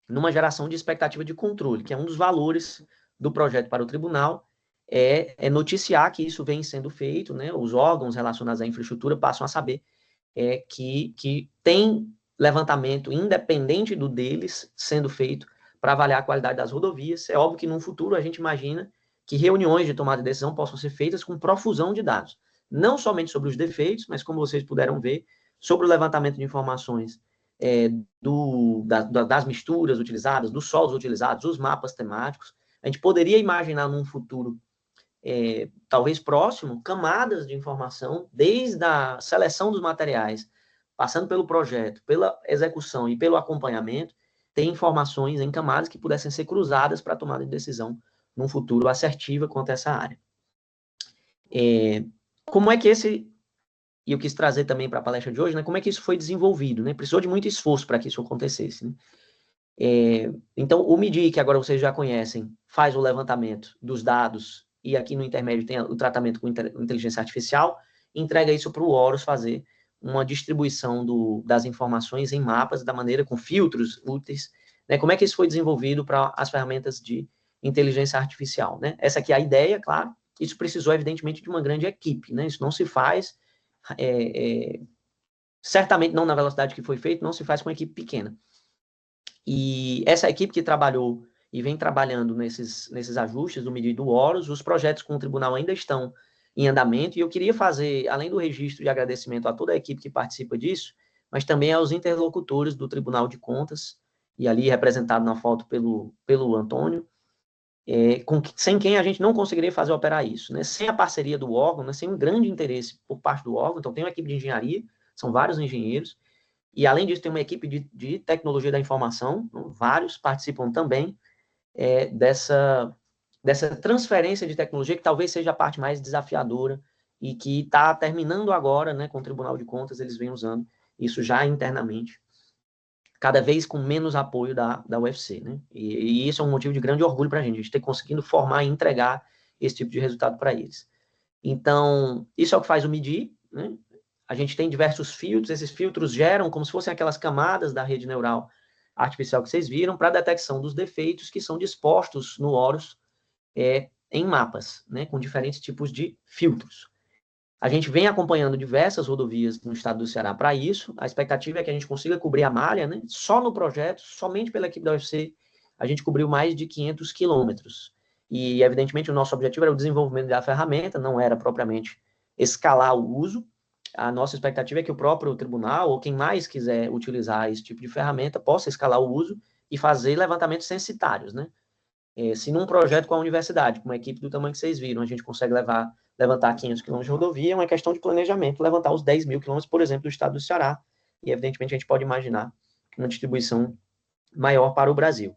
Speaker 2: numa geração de expectativa de controle, que é um dos valores do projeto para o tribunal, é noticiar que isso vem sendo feito, né? Os órgãos relacionados à infraestrutura passam a saber que tem levantamento independente do deles sendo feito para avaliar a qualidade das rodovias. É óbvio que no futuro a gente imagina que reuniões de tomada de decisão possam ser feitas com profusão de dados, não somente sobre os defeitos, mas como vocês puderam ver, sobre o levantamento de informações das misturas utilizadas, dos solos utilizados, os mapas temáticos. A gente poderia imaginar num futuro talvez próximo, camadas de informação, desde a seleção dos materiais, passando pelo projeto, pela execução e pelo acompanhamento, tem informações em camadas que pudessem ser cruzadas para a tomada de decisão num futuro assertiva quanto a essa área. Como é que esse e eu quis trazer também para a palestra de hoje, né, como é que isso foi desenvolvido, né? Precisou de muito esforço para que isso acontecesse, né? Então, o MIDI, que agora vocês já conhecem, faz o levantamento dos dados, e aqui no intermédio tem o tratamento com inteligência artificial, entrega isso para o Horus fazer uma distribuição das informações em mapas, da maneira com filtros úteis, né? Como é que isso foi desenvolvido para as ferramentas de inteligência artificial, né? Essa aqui é a ideia, claro. Isso precisou, evidentemente, de uma grande equipe, né? Isso não se faz, certamente não na velocidade que foi feito, não se faz com uma equipe pequena. E essa equipe que trabalhou e vem trabalhando nesses ajustes do MIDI e do Horus, os projetos com o tribunal ainda estão em andamento, e eu queria fazer, além do registro de agradecimento a toda a equipe que participa disso, mas também aos interlocutores do Tribunal de Contas, e ali representado na foto pelo Antônio, sem quem a gente não conseguiria fazer operar isso, né? Sem a parceria do órgão, né? Sem um grande interesse por parte do órgão. Então tem uma equipe de engenharia, são vários engenheiros, e além disso tem uma equipe de tecnologia da informação, vários participam também dessa transferência de tecnologia, que talvez seja a parte mais desafiadora, e que está terminando agora, né, com o Tribunal de Contas, eles vêm usando isso já internamente, cada vez com menos apoio da UFC, né? E isso é um motivo de grande orgulho para a gente ter conseguido formar e entregar esse tipo de resultado para eles. Então, isso é o que faz o MIDI, né? A gente tem diversos filtros, esses filtros geram como se fossem aquelas camadas da rede neural artificial que vocês viram, para a detecção dos defeitos que são dispostos no Horus em mapas, né, com diferentes tipos de filtros. A gente vem acompanhando diversas rodovias no estado do Ceará para isso. A expectativa é que a gente consiga cobrir a malha, né? Só no projeto, somente pela equipe da UFC, a gente cobriu mais de 500 quilômetros. E, evidentemente, o nosso objetivo era o desenvolvimento da ferramenta, não era propriamente escalar o uso. A nossa expectativa é que o próprio tribunal, ou quem mais quiser utilizar esse tipo de ferramenta, possa escalar o uso e fazer levantamentos censitários, né? Se num projeto com a universidade, com uma equipe do tamanho que vocês viram, a gente consegue levantar 500 quilômetros de rodovia, é uma questão de planejamento, levantar os 10 mil quilômetros, por exemplo, do estado do Ceará, e evidentemente a gente pode imaginar uma distribuição maior para o Brasil.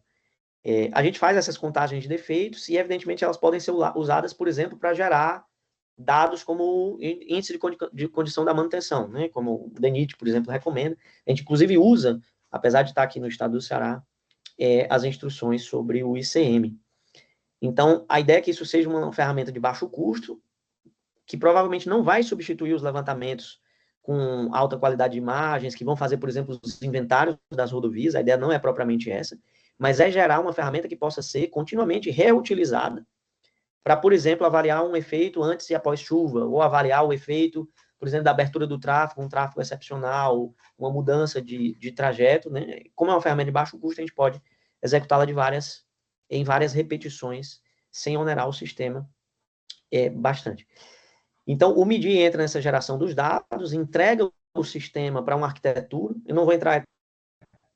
Speaker 2: A gente faz essas contagens de defeitos e, evidentemente, elas podem ser usadas, por exemplo, para gerar dados como índice de condição da manutenção, né? Como o DENIT, por exemplo, recomenda. A gente, inclusive, usa, apesar de estar aqui no estado do Ceará, as instruções sobre o ICM. Então, a ideia é que isso seja uma ferramenta de baixo custo, que provavelmente não vai substituir os levantamentos com alta qualidade de imagens, que vão fazer, por exemplo, os inventários das rodovias, a ideia não é propriamente essa, mas é gerar uma ferramenta que possa ser continuamente reutilizada para, por exemplo, avaliar um efeito antes e após chuva, ou avaliar o efeito, por exemplo, da abertura do tráfego, um tráfego excepcional, uma mudança de trajeto, né? Como é uma ferramenta de baixo custo, a gente pode executá-la em várias repetições, sem onerar o sistema bastante. Então, o MIDI entra nessa geração dos dados, entrega o sistema para uma arquitetura. Eu não vou entrar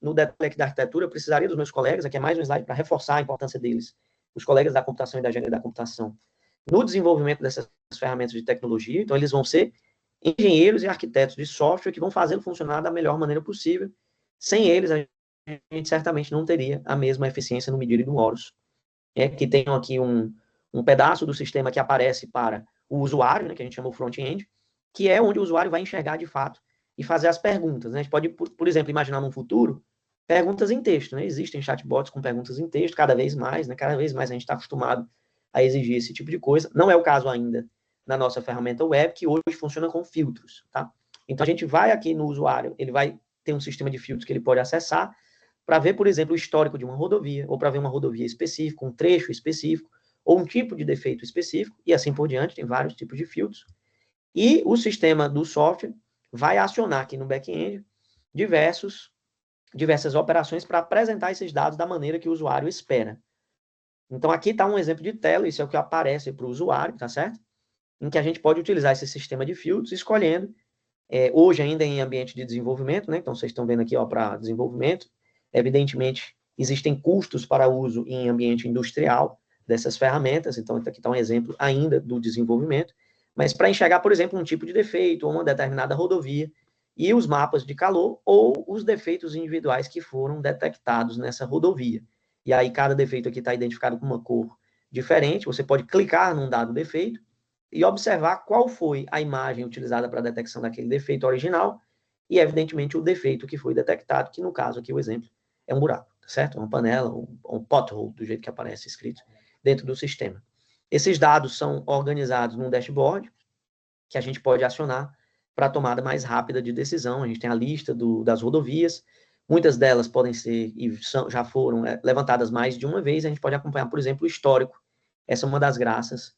Speaker 2: no detalhe da arquitetura, eu precisaria dos meus colegas, aqui é mais um slide para reforçar a importância deles, os colegas da computação e da engenharia da computação, no desenvolvimento dessas ferramentas de tecnologia. Então, eles vão ser engenheiros e arquitetos de software que vão fazê-lo funcionar da melhor maneira possível. Sem eles, a gente certamente não teria a mesma eficiência no MIDI e no Horus. Que tenham aqui um pedaço do sistema que aparece para o usuário, né, que a gente chama o front-end, que é onde o usuário vai enxergar de fato e fazer as perguntas, né? A gente pode, por exemplo, imaginar num futuro perguntas em texto, né? Existem chatbots com perguntas em texto cada vez mais, né? Cada vez mais a gente está acostumado a exigir esse tipo de coisa. Não é o caso ainda na nossa ferramenta web, que hoje funciona com filtros, tá? Então a gente vai aqui no usuário, ele vai ter um sistema de filtros que ele pode acessar para ver, por exemplo, o histórico de uma rodovia, ou para ver uma rodovia específica, um trecho específico, ou um tipo de defeito específico, e assim por diante, tem vários tipos de filtros. E o sistema do software vai acionar aqui no back-end diversas operações para apresentar esses dados da maneira que o usuário espera. Então, aqui está um exemplo de tela, isso é o que aparece para o usuário, tá certo? Em que a gente pode utilizar esse sistema de filtros, escolhendo, hoje ainda em ambiente de desenvolvimento, né? Então, vocês estão vendo aqui, para desenvolvimento, evidentemente, existem custos para uso em ambiente industrial dessas ferramentas, então aqui está um exemplo ainda do desenvolvimento, mas para enxergar, por exemplo, um tipo de defeito ou uma determinada rodovia, e os mapas de calor ou os defeitos individuais que foram detectados nessa rodovia. E aí cada defeito aqui está identificado com uma cor diferente, você pode clicar num dado defeito e observar qual foi a imagem utilizada para a detecção daquele defeito original e, evidentemente, o defeito que foi detectado, que no caso aqui o exemplo é um buraco, certo? Uma panela, um pothole, do jeito que aparece escrito dentro do sistema. Esses dados são organizados num dashboard que a gente pode acionar para a tomada mais rápida de decisão. A gente tem a lista das rodovias, muitas delas podem ser e já foram levantadas mais de uma vez. A gente pode acompanhar, por exemplo, o histórico. Essa é uma das graças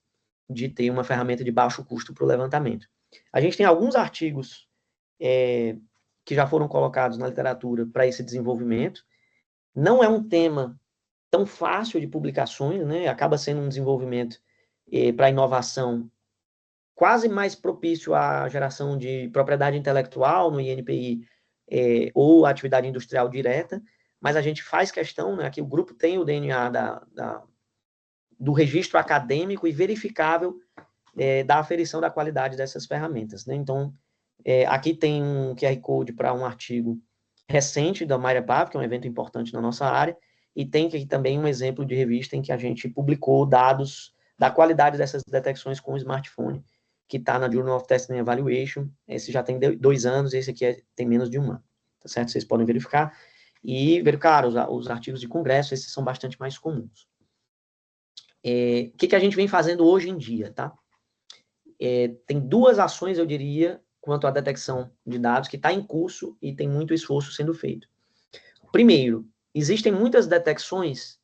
Speaker 2: de ter uma ferramenta de baixo custo para o levantamento. A gente tem alguns artigos que já foram colocados na literatura para esse desenvolvimento. Não é um tema tão fácil de publicações, né? Acaba sendo um desenvolvimento para inovação quase mais propício à geração de propriedade intelectual no INPI ou atividade industrial direta, mas a gente faz questão, né, que o grupo tem o DNA do registro acadêmico e verificável da aferição da qualidade dessas ferramentas, né? Então, aqui tem um QR Code para um artigo recente da Mayra Pav, que é um evento importante na nossa área, e tem aqui também um exemplo de revista em que a gente publicou dados da qualidade dessas detecções com o smartphone, que está na Journal of Testing and Evaluation. Esse já tem 2 anos, esse aqui tem menos de 1 ano, tá certo? Vocês podem verificar. E verificar os artigos de congresso, esses são bastante mais comuns. O que a gente vem fazendo hoje em dia, tá? Tem 2 ações, eu diria, quanto à detecção de dados, que está em curso e tem muito esforço sendo feito. Primeiro, existem muitas detecções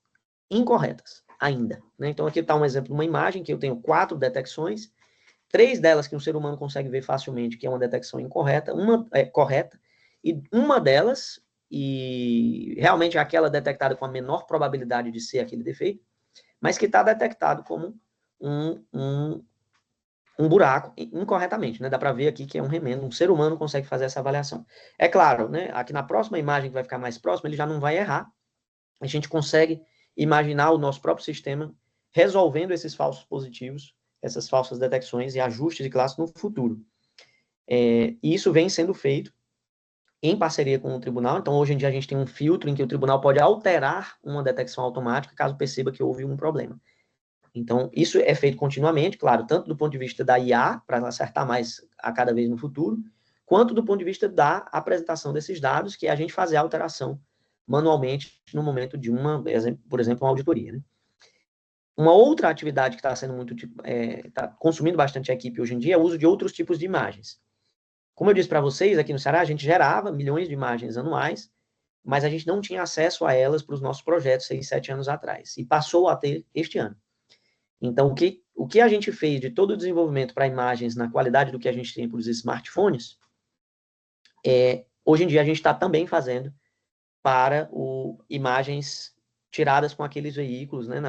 Speaker 2: incorretas ainda, né? Então, aqui está um exemplo de uma imagem que eu tenho 4 detecções, 3 delas que um ser humano consegue ver facilmente, que é uma detecção incorreta, uma é correta, e uma delas, e realmente é aquela detectada com a menor probabilidade de ser aquele defeito, mas que está detectado como um buraco incorretamente, né? Dá para ver aqui que é um remendo, um ser humano consegue fazer essa avaliação. É claro, né? Aqui na próxima imagem que vai ficar mais próxima, ele já não vai errar. A gente consegue imaginar o nosso próprio sistema resolvendo esses falsos positivos, essas falsas detecções e ajustes de classe no futuro. E isso vem sendo feito em parceria com o tribunal. Então, hoje em dia, a gente tem um filtro em que o tribunal pode alterar uma detecção automática caso perceba que houve um problema. Então, isso é feito continuamente, claro, tanto do ponto de vista da IA, para acertar mais a cada vez no futuro, quanto do ponto de vista da apresentação desses dados, que é a gente fazer a alteração manualmente no momento de por exemplo, uma auditoria, né? Uma outra atividade que está sendo está consumindo bastante a equipe hoje em dia é o uso de outros tipos de imagens. Como eu disse para vocês, aqui no Ceará, a gente gerava milhões de imagens anuais, mas a gente não tinha acesso a elas para os nossos projetos 6, 7 anos atrás, e passou a ter este ano. Então, o que a gente fez de todo o desenvolvimento para imagens na qualidade do que a gente tem para os smartphones, hoje em dia a gente está também fazendo para imagens tiradas com aqueles veículos, né,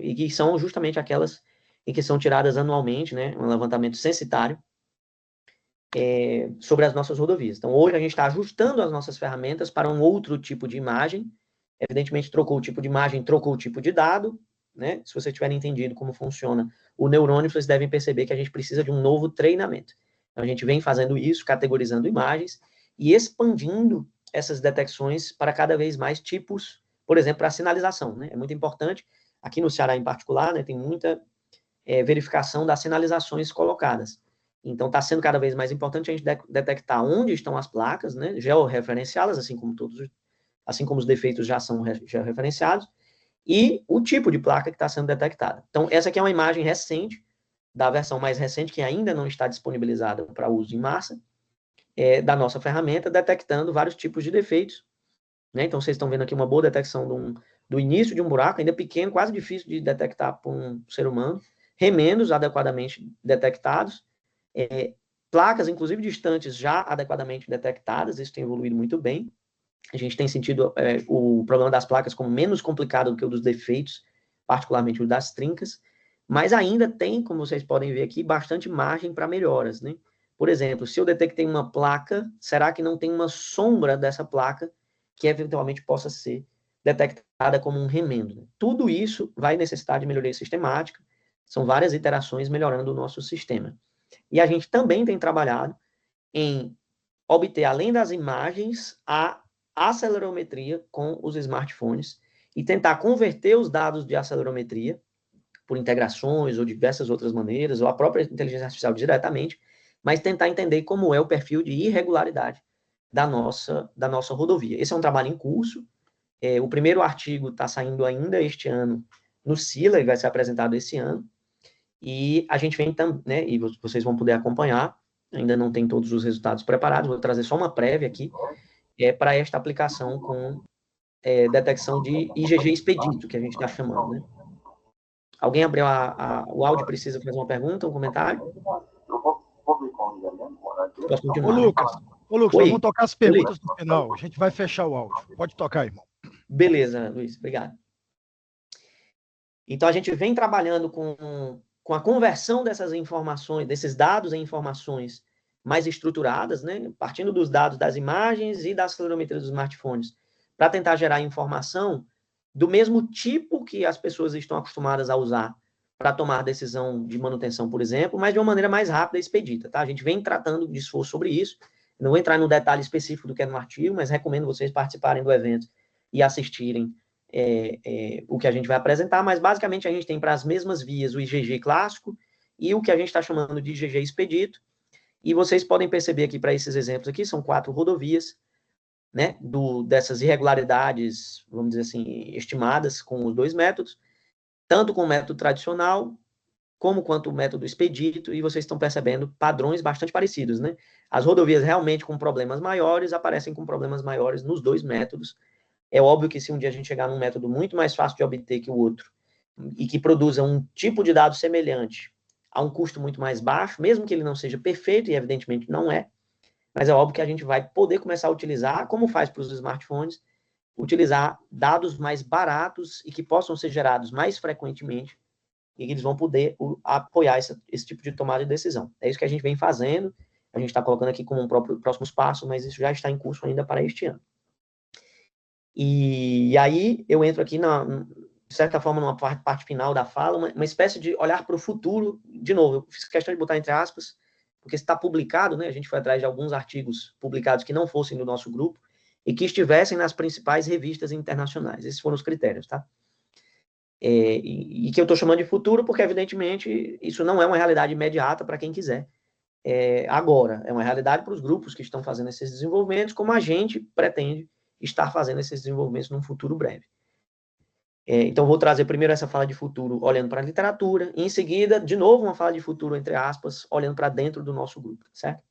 Speaker 2: e que são justamente aquelas em que são tiradas anualmente, né, um levantamento censitário sobre as nossas rodovias. Então, hoje a gente está ajustando as nossas ferramentas para um outro tipo de imagem. Evidentemente, trocou o tipo de imagem, trocou o tipo de dado, né? Se vocês tiverem entendido como funciona o neurônio, vocês devem perceber que a gente precisa de um novo treinamento. Então, a gente vem fazendo isso, categorizando imagens e expandindo essas detecções para cada vez mais tipos, por exemplo, para a sinalização, né? É muito importante, aqui no Ceará em particular, né, tem muita verificação das sinalizações colocadas. Então, está sendo cada vez mais importante a gente detectar onde estão as placas, né, georreferenciá-las, assim como os defeitos já são georreferenciados, e o tipo de placa que está sendo detectada. Então, essa aqui é uma imagem recente, da versão mais recente, que ainda não está disponibilizada para uso em massa, da nossa ferramenta, detectando vários tipos de defeitos, né? Então, vocês estão vendo aqui uma boa detecção do início de um buraco, ainda pequeno, quase difícil de detectar por um ser humano, remendos adequadamente detectados, placas, inclusive distantes, já adequadamente detectadas, isso tem evoluído muito bem. A gente tem sentido o problema das placas como menos complicado do que o dos defeitos, particularmente o das trincas, mas ainda tem, como vocês podem ver aqui, bastante margem para melhoras, né? Por exemplo, se eu detectei uma placa, será que não tem uma sombra dessa placa que eventualmente possa ser detectada como um remendo? Né? Tudo isso vai necessitar de melhoria sistemática, são várias iterações melhorando o nosso sistema. E a gente também tem trabalhado em obter, além das imagens, a acelerometria com os smartphones e tentar converter os dados de acelerometria por integrações ou diversas outras maneiras, ou a própria inteligência artificial diretamente, mas tentar entender como é o perfil de irregularidade da nossa rodovia. Esse é um trabalho em curso. O primeiro artigo está saindo ainda este ano no SILA, e vai ser apresentado esse ano. E a gente vem também, né, e vocês vão poder acompanhar, ainda não tem todos os resultados preparados, vou trazer só uma prévia aqui, para esta aplicação com detecção de IgG expedito, que a gente está chamando, né? Alguém abriu o áudio, precisa fazer uma pergunta, um comentário? Posso
Speaker 1: Ô,
Speaker 2: continuar, né?
Speaker 1: Lucas, nós
Speaker 2: Oi,
Speaker 1: vamos tocar as perguntas no final. A gente vai fechar o áudio. Pode tocar, irmão.
Speaker 2: Beleza, Luiz, obrigado. Então, a gente vem trabalhando com a conversão dessas informações, desses dados em informações mais estruturadas, né? Partindo dos dados das imagens e da acelerometria dos smartphones, para tentar gerar informação do mesmo tipo que as pessoas estão acostumadas a usar para tomar decisão de manutenção, por exemplo, mas de uma maneira mais rápida e expedita, tá? A gente vem tratando de esforço sobre isso. Não vou entrar no detalhe específico do que é no artigo, mas recomendo vocês participarem do evento e assistirem o que a gente vai apresentar, mas basicamente a gente tem para as mesmas vias o IgG clássico e o que a gente está chamando de IgG expedito, e vocês podem perceber aqui para esses exemplos aqui, são 4 rodovias, né, dessas irregularidades, vamos dizer assim, estimadas com os 2 métodos, tanto com o método tradicional, como quanto o método expedito, e vocês estão percebendo padrões bastante parecidos, né? As rodovias realmente com problemas maiores aparecem com problemas maiores nos 2 métodos. É óbvio que se um dia a gente chegar num método muito mais fácil de obter que o outro, e que produza um tipo de dado semelhante a um custo muito mais baixo, mesmo que ele não seja perfeito, e evidentemente não é, mas é óbvio que a gente vai poder começar a utilizar, como faz para os smartphones, utilizar dados mais baratos e que possam ser gerados mais frequentemente, e que eles vão poder apoiar esse tipo de tomada de decisão. É isso que a gente vem fazendo, a gente está colocando aqui como um próximo passo, mas isso já está em curso ainda para este ano. E aí eu entro aqui, de certa forma, numa parte final da fala, uma espécie de olhar para o futuro. De novo, eu fiz questão de botar entre aspas, porque está publicado, né? A gente foi atrás de alguns artigos publicados que não fossem do nosso grupo e que estivessem nas principais revistas internacionais. Esses foram os critérios, tá? E que eu estou chamando de futuro porque, evidentemente, isso não é uma realidade imediata para quem quiser. Agora, é uma realidade para os grupos que estão fazendo esses desenvolvimentos, como a gente pretende estar fazendo esses desenvolvimentos num futuro breve. Então, vou trazer primeiro essa fala de futuro olhando para a literatura, e em seguida, de novo, uma fala de futuro, entre aspas, olhando para dentro do nosso grupo, certo?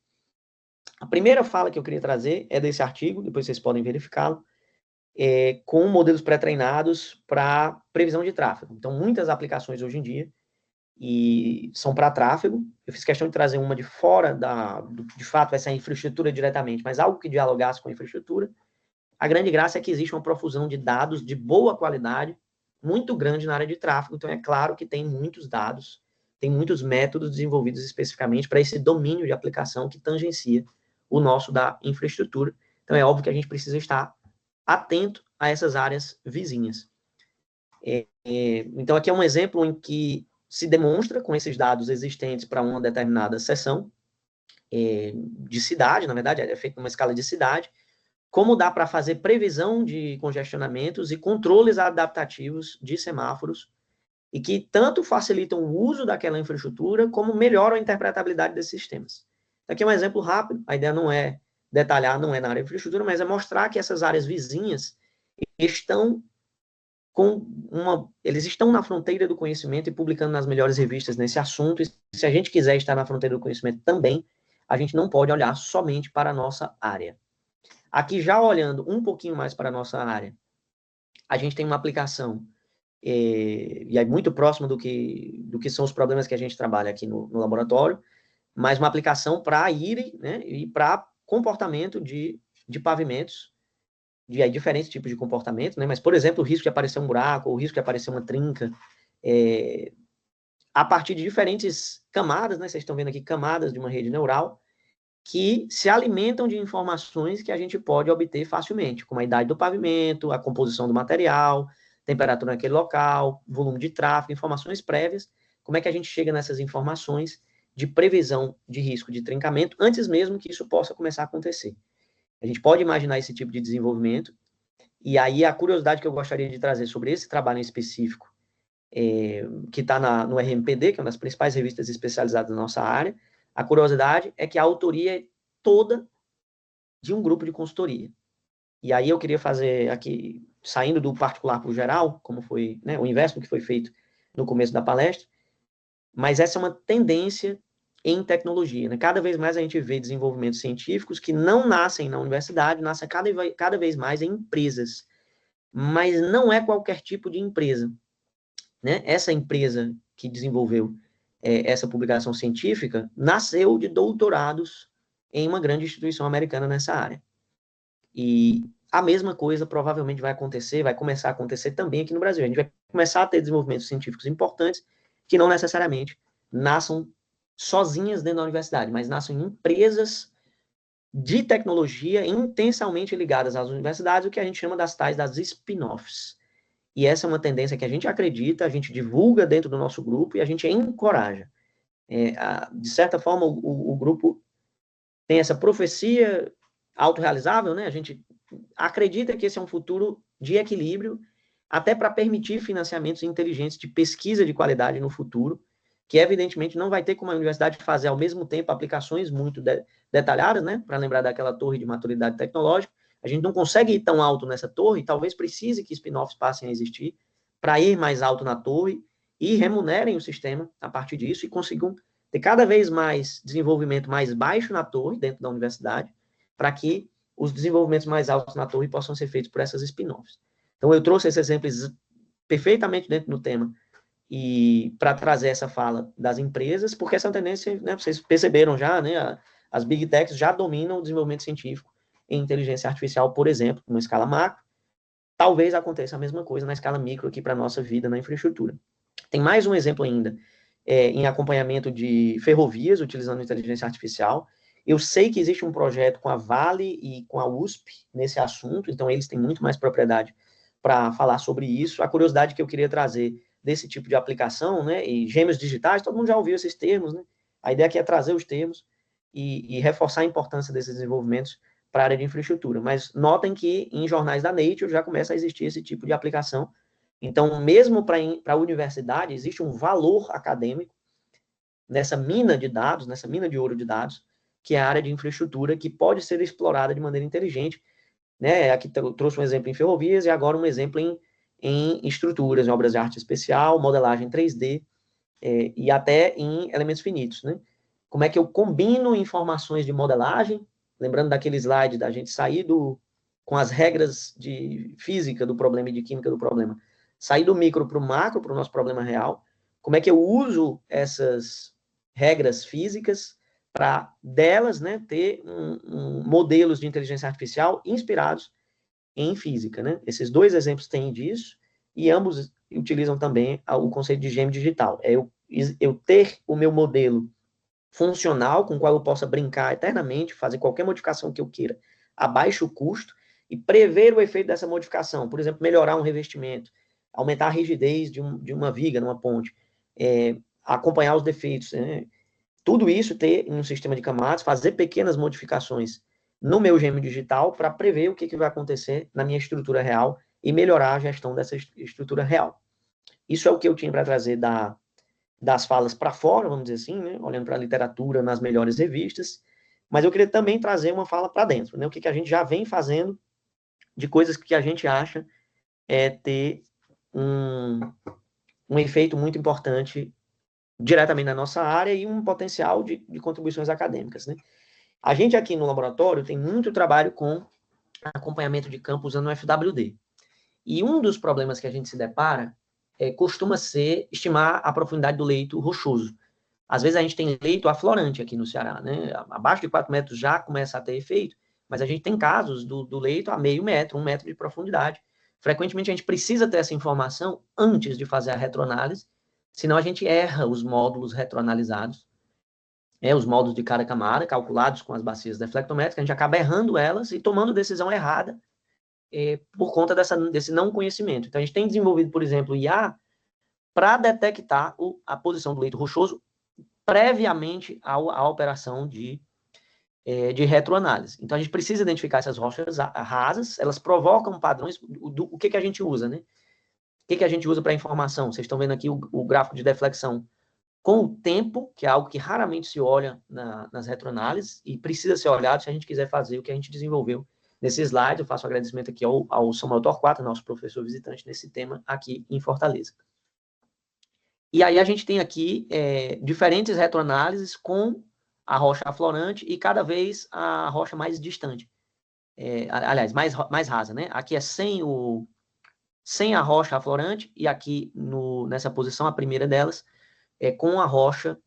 Speaker 2: A primeira fala que eu queria trazer é desse artigo, depois vocês podem verificá-lo, com modelos pré-treinados para previsão de tráfego. Então, muitas aplicações hoje em dia são para tráfego. Eu fiz questão de trazer uma de fora de fato, essa infraestrutura diretamente, mas algo que dialogasse com a infraestrutura. A grande graça é que existe uma profusão de dados de boa qualidade, muito grande na área de tráfego, então é claro que tem muitos dados, tem muitos métodos desenvolvidos especificamente para esse domínio de aplicação que tangencia o nosso da infraestrutura. Então é óbvio que a gente precisa estar atento a essas áreas vizinhas. Então aqui é um exemplo em que se demonstra com esses dados existentes para uma determinada seção de cidade, na verdade, é feito numa escala de cidade, como dá para fazer previsão de congestionamentos e controles adaptativos de semáforos, e que tanto facilitam o uso daquela infraestrutura, como melhoram a interpretabilidade desses sistemas. Aqui é um exemplo rápido, a ideia não é detalhar, não é na área de infraestrutura, mas é mostrar que essas áreas vizinhas estão eles estão na fronteira do conhecimento e publicando nas melhores revistas nesse assunto, e se a gente quiser estar na fronteira do conhecimento também, a gente não pode olhar somente para a nossa área. Aqui, já olhando um pouquinho mais para a nossa área, a gente tem uma aplicação, e é muito próximo do que são os problemas que a gente trabalha aqui no laboratório, mas uma aplicação para IRI, né, e para comportamento de pavimentos, de diferentes tipos de comportamento, né, mas, por exemplo, o risco de aparecer um buraco, ou o risco de aparecer uma trinca, a partir de diferentes camadas, né, vocês estão vendo aqui camadas de uma rede neural, que se alimentam de informações que a gente pode obter facilmente, como a idade do pavimento, a composição do material, temperatura naquele local, volume de tráfego, informações prévias. Como é que a gente chega nessas informações de previsão de risco de trincamento antes mesmo que isso possa começar a acontecer? A gente pode imaginar esse tipo de desenvolvimento, e aí a curiosidade que eu gostaria de trazer sobre esse trabalho em específico que está no RMPD, que é uma das principais revistas especializadas na nossa área. A curiosidade é que a autoria é toda de um grupo de consultoria. E aí eu queria fazer aqui, saindo do particular para o geral, como foi, né, o inverso do que foi feito no começo da palestra, mas essa é uma tendência em tecnologia, né? Cada vez mais a gente vê desenvolvimentos científicos que não nascem na universidade, nascem cada vez mais em empresas, mas não é qualquer tipo de empresa, né? Essa empresa que desenvolveu essa publicação científica nasceu de doutorados em uma grande instituição americana nessa área. E a mesma coisa provavelmente vai começar a acontecer também aqui no Brasil. A gente vai começar a ter desenvolvimentos científicos importantes que não necessariamente nasçam sozinhas dentro da universidade, mas nascem em empresas de tecnologia intensamente ligadas às universidades, o que a gente chama das spin-offs. E essa é uma tendência que a gente acredita, a gente divulga dentro do nosso grupo e a gente encoraja. De certa forma, o grupo tem essa profecia autorrealizável, né? A gente acredita que esse é um futuro de equilíbrio, até para permitir financiamentos inteligentes de pesquisa de qualidade no futuro, que evidentemente não vai ter como a universidade fazer ao mesmo tempo aplicações muito detalhadas, né? Para lembrar daquela torre de maturidade tecnológica, a gente não consegue ir tão alto nessa torre, talvez precise que spin-offs passem a existir para ir mais alto na torre e remunerem o sistema a partir disso e consigam ter cada vez mais desenvolvimento mais baixo na torre, dentro da universidade, para que os desenvolvimentos mais altos na torre possam ser feitos por essas spin-offs. Então, eu trouxe esses exemplos perfeitamente dentro do tema e para trazer essa fala das empresas, porque essa tendência, né, vocês perceberam já, né, as big techs já dominam o desenvolvimento científico em inteligência artificial, por exemplo, numa escala macro. Talvez aconteça a mesma coisa na escala micro aqui para a nossa vida na infraestrutura. Tem mais um exemplo ainda, em acompanhamento de ferrovias, utilizando inteligência artificial. Eu sei que existe um projeto com a Vale e com a USP nesse assunto, então eles têm muito mais propriedade para falar sobre isso. A curiosidade que eu queria trazer desse tipo de aplicação, né, e gêmeos digitais, todo mundo já ouviu esses termos, né? A ideia aqui é trazer os termos e reforçar a importância desses desenvolvimentos para a área de infraestrutura. Mas notem que em jornais da Nature já começa a existir esse tipo de aplicação. Então, mesmo para a universidade, existe um valor acadêmico nessa mina de dados, nessa mina de ouro de dados, que é a área de infraestrutura, que pode ser explorada de maneira inteligente. Né? Aqui eu trouxe um exemplo em ferrovias e agora um exemplo em estruturas, em obras de arte especial, modelagem 3D e até em elementos finitos. Né? Como é que eu combino informações de modelagem, lembrando daquele slide da gente sair com as regras de física do problema e de química do problema, sair do micro para o macro, para o nosso problema real, como é que eu uso essas regras físicas para delas, né, ter modelos de inteligência artificial inspirados em física, né? Esses dois exemplos têm disso e ambos utilizam também o conceito de gêmeo digital. É eu ter o meu modelo funcional com o qual eu possa brincar eternamente, fazer qualquer modificação que eu queira a baixo custo e prever o efeito dessa modificação. Por exemplo, melhorar um revestimento, aumentar a rigidez de uma viga numa ponte, acompanhar os defeitos, né? Tudo isso ter um sistema de camadas, fazer pequenas modificações no meu gêmeo digital para prever o que vai acontecer na minha estrutura real e melhorar a gestão dessa estrutura real. Isso é o que eu tinha para trazer das falas para fora, vamos dizer assim, né? Olhando para a literatura nas melhores revistas, mas eu queria também trazer uma fala para dentro, né? O que a gente já vem fazendo de coisas que a gente acha ter um efeito muito importante diretamente na nossa área e um potencial de contribuições acadêmicas, né? A gente aqui no laboratório tem muito trabalho com acompanhamento de campo usando o FWD. E um dos problemas que a gente se depara costuma ser estimar a profundidade do leito rochoso. Às vezes a gente tem leito aflorante aqui no Ceará, né? Abaixo de 4 metros já começa a ter efeito, mas a gente tem casos do leito a meio metro, 1 metro de profundidade. Frequentemente a gente precisa ter essa informação antes de fazer a retroanálise, senão a gente erra os módulos retroanalisados, os módulos de cada camada, calculados com as bacias deflectométricas, a gente acaba errando elas e tomando decisão errada por conta desse não conhecimento. Então, a gente tem desenvolvido, por exemplo, IA para detectar a posição do leito rochoso previamente à operação de retroanálise. Então, a gente precisa identificar essas rochas rasas, elas provocam padrões, o que a gente usa, né? que a gente usa para informação? Vocês estão vendo aqui o gráfico de deflexão com o tempo, que é algo que raramente se olha nas retroanálises, e precisa ser olhado se a gente quiser fazer o que a gente desenvolveu nesse slide. Eu faço um agradecimento aqui ao Samuel Torquato, nosso professor visitante nesse tema aqui em Fortaleza. E aí a gente tem aqui diferentes retroanálises com a rocha aflorante e cada vez a rocha mais distante. Aliás, mais rasa, né? Aqui é sem a rocha aflorante, e aqui nessa posição, a primeira delas, com a rocha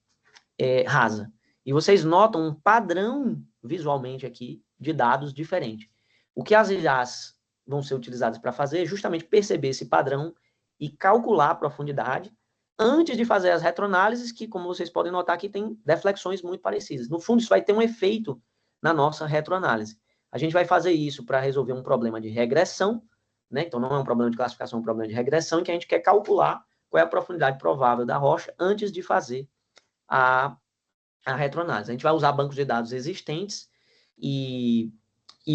Speaker 2: rasa. E vocês notam um padrão visualmente aqui de dados diferente. O que as IAs vão ser utilizadas para fazer é justamente perceber esse padrão e calcular a profundidade antes de fazer as retroanálises, que, como vocês podem notar, aqui tem deflexões muito parecidas. No fundo, isso vai ter um efeito na nossa retroanálise. A gente vai fazer isso para resolver um problema de regressão, né? Então, não é um problema de classificação, é um problema de regressão, em que a gente quer calcular qual é a profundidade provável da rocha antes de fazer a retroanálise. A gente vai usar bancos de dados existentes e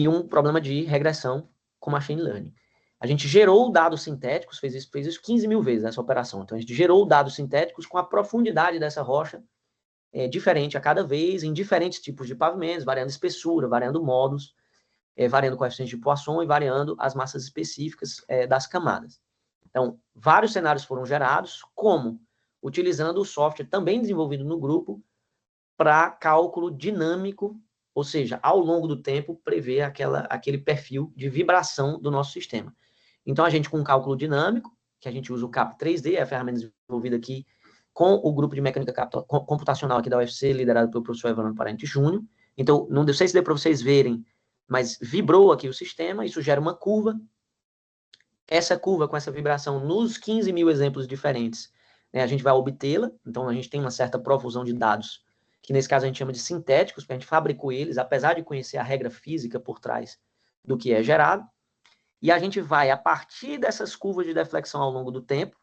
Speaker 2: um problema de regressão com machine learning. A gente gerou dados sintéticos, fez isso 15 mil vezes, essa operação. Então, a gente gerou dados sintéticos com a profundidade dessa rocha diferente a cada vez, em diferentes tipos de pavimentos, variando espessura, variando módulos, variando coeficientes de Poisson e variando as massas específicas das camadas. Então, vários cenários foram gerados, como utilizando o software também desenvolvido no grupo para cálculo dinâmico, ou seja, ao longo do tempo, prever aquele perfil de vibração do nosso sistema. Então, a gente, com cálculo dinâmico, que a gente usa o CAP 3D, é a ferramenta desenvolvida aqui com o grupo de mecânica computacional aqui da UFC, liderado pelo professor Evandro Parente Júnior. Então, não sei se deu para vocês verem, mas vibrou aqui o sistema, isso gera uma curva. Essa curva, com essa vibração, nos 15 mil exemplos diferentes, né, a gente vai obtê-la. Então, a gente tem uma certa profusão de dados, que nesse caso a gente chama de sintéticos, porque a gente fabricou eles, apesar de conhecer a regra física por trás do que é gerado. E a gente vai, a partir dessas curvas de deflexão ao longo do tempo,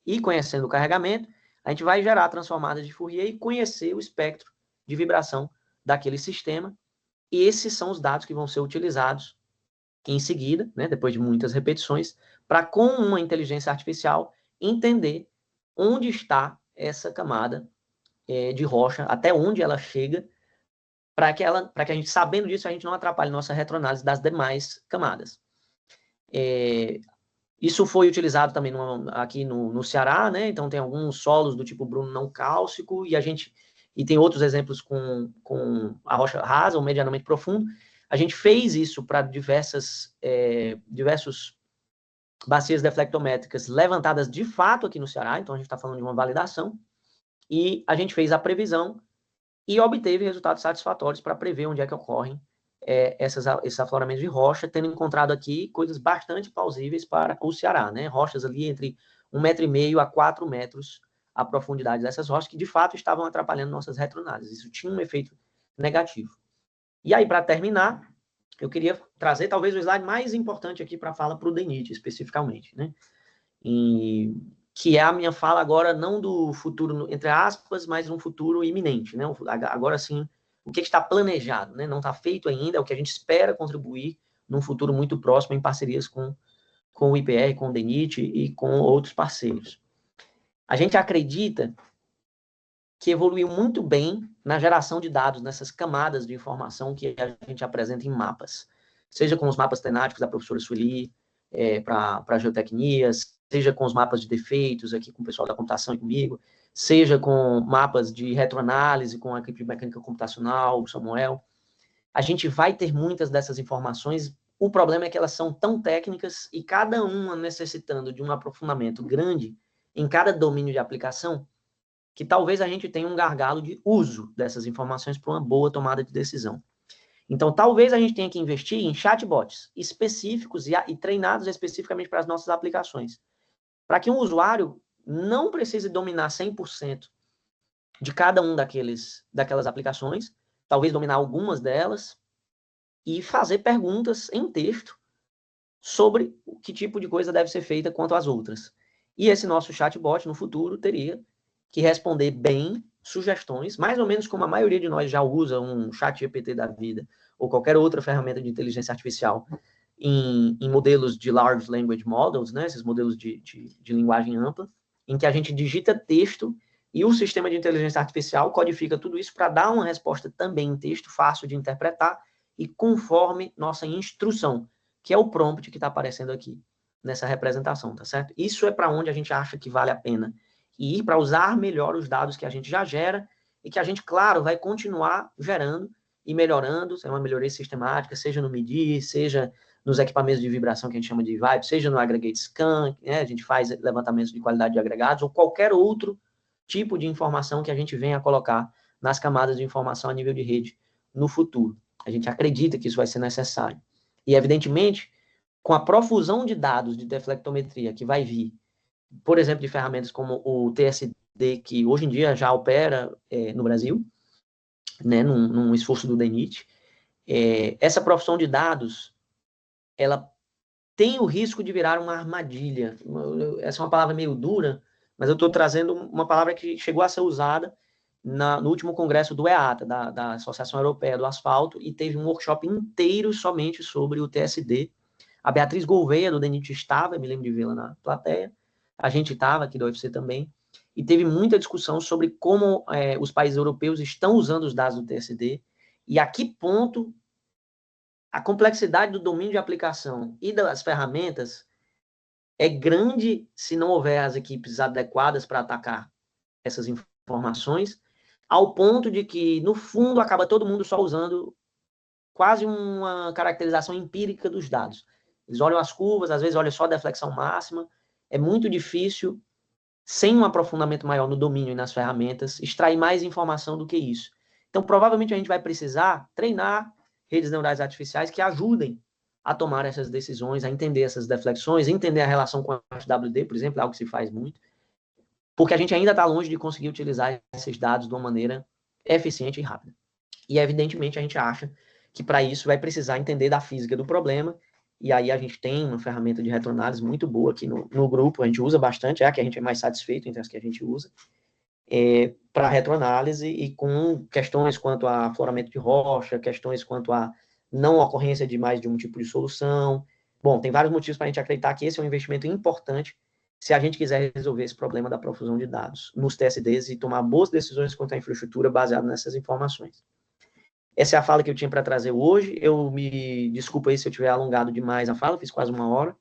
Speaker 2: e conhecendo o carregamento, a gente vai gerar transformadas de Fourier e conhecer o espectro de vibração daquele sistema. E esses são os dados que vão ser utilizados em seguida, né, depois de muitas repetições, para, com uma inteligência artificial, entender onde está essa camada de rocha, até onde ela chega, para que a gente, sabendo disso, a gente não atrapalhe nossa retroanálise das demais camadas. Isso foi utilizado também aqui no Ceará, né? Então tem alguns solos do tipo Bruno não cálcico, e tem outros exemplos com a rocha rasa ou medianamente profundo. A gente fez isso para diversas bacias deflectométricas levantadas de fato aqui no Ceará, então a gente está falando de uma validação, e a gente fez a previsão e obteve resultados satisfatórios para prever onde é que ocorrem esses afloramentos de rocha, tendo encontrado aqui coisas bastante plausíveis para o Ceará, né? Rochas ali entre 1,5 metro a 4 metros a profundidade dessas rochas, que de fato estavam atrapalhando nossas retroanálises. Isso tinha um efeito negativo. E aí, para terminar, eu queria trazer talvez o slide mais importante aqui para a fala para o DENIT, especificamente, né? Que é a minha fala agora, não do futuro, entre aspas, mas um futuro iminente, né? Agora sim, o que está planejado, né? Não está feito ainda, é o que a gente espera contribuir num futuro muito próximo em parcerias com o IPR, com o DENIT e com outros parceiros. A gente acredita que evoluiu muito bem na geração de dados, nessas camadas de informação que a gente apresenta em mapas. Seja com os mapas tenáticos da professora Sueli, para geotecnias, seja com os mapas de defeitos aqui com o pessoal da computação e comigo, seja com mapas de retroanálise com a equipe de mecânica computacional, o Samuel. A gente vai ter muitas dessas informações. O problema é que elas são tão técnicas e cada uma necessitando de um aprofundamento grande em cada domínio de aplicação, que talvez a gente tenha um gargalo de uso dessas informações para uma boa tomada de decisão. Então, talvez a gente tenha que investir em chatbots específicos e treinados especificamente para as nossas aplicações, para que um usuário não precise dominar 100% de cada um daquelas aplicações, talvez dominar algumas delas, e fazer perguntas em texto sobre que tipo de coisa deve ser feita quanto às outras. E esse nosso chatbot, no futuro, teria que responder bem sugestões, mais ou menos como a maioria de nós já usa um chat GPT da vida, ou qualquer outra ferramenta de inteligência artificial, em modelos de Large Language Models, né, esses modelos de linguagem ampla, em que a gente digita texto e o sistema de inteligência artificial codifica tudo isso para dar uma resposta também em texto, fácil de interpretar e conforme nossa instrução, que é o prompt que está aparecendo aqui nessa representação, tá certo? Isso é para onde a gente acha que vale a pena ir para usar melhor os dados que a gente já gera e que a gente, claro, vai continuar gerando e melhorando, é uma melhoria sistemática, seja no medir, seja nos equipamentos de vibração que a gente chama de Vibe, seja no Aggregate Scan, né, a gente faz levantamentos de qualidade de agregados, ou qualquer outro tipo de informação que a gente venha a colocar nas camadas de informação a nível de rede no futuro. A gente acredita que isso vai ser necessário. E, evidentemente, com a profusão de dados de deflectometria que vai vir, por exemplo, de ferramentas como o TSD, que hoje em dia já opera no Brasil, né, num esforço do DENIT, essa profusão de dados, ela tem o risco de virar uma armadilha. Essa é uma palavra meio dura, mas eu estou trazendo uma palavra que chegou a ser usada no último congresso do EATA, da Associação Europeia do Asfalto, e teve um workshop inteiro somente sobre o TSD. A Beatriz Gouveia, do DENIT, estava, me lembro de vê-la na plateia, a gente estava aqui do UFC também, e teve muita discussão sobre como os países europeus estão usando os dados do TSD, e a que ponto a complexidade do domínio de aplicação e das ferramentas é grande se não houver as equipes adequadas para atacar essas informações, ao ponto de que, no fundo, acaba todo mundo só usando quase uma caracterização empírica dos dados. Eles olham as curvas, às vezes olham só a deflexão máxima. É muito difícil, sem um aprofundamento maior no domínio e nas ferramentas, extrair mais informação do que isso. Então, provavelmente, a gente vai precisar treinar redes neurais artificiais que ajudem a tomar essas decisões, a entender essas deflexões, entender a relação com a FWD, por exemplo, é algo que se faz muito, porque a gente ainda está longe de conseguir utilizar esses dados de uma maneira eficiente e rápida. E, evidentemente, a gente acha que, para isso, vai precisar entender da física do problema, e aí a gente tem uma ferramenta de retroanálise muito boa aqui no grupo, a gente usa bastante, é a que a gente é mais satisfeito entre as que a gente usa, para retroanálise e com questões quanto a afloramento de rocha, questões quanto a não ocorrência de mais de um tipo de solução. Bom, tem vários motivos para a gente acreditar que esse é um investimento importante se a gente quiser resolver esse problema da profusão de dados nos TSDs e tomar boas decisões quanto à infraestrutura baseada nessas informações. Essa é a fala que eu tinha para trazer hoje. Eu me desculpo aí se eu tiver alongado demais a fala, fiz quase 1 hora.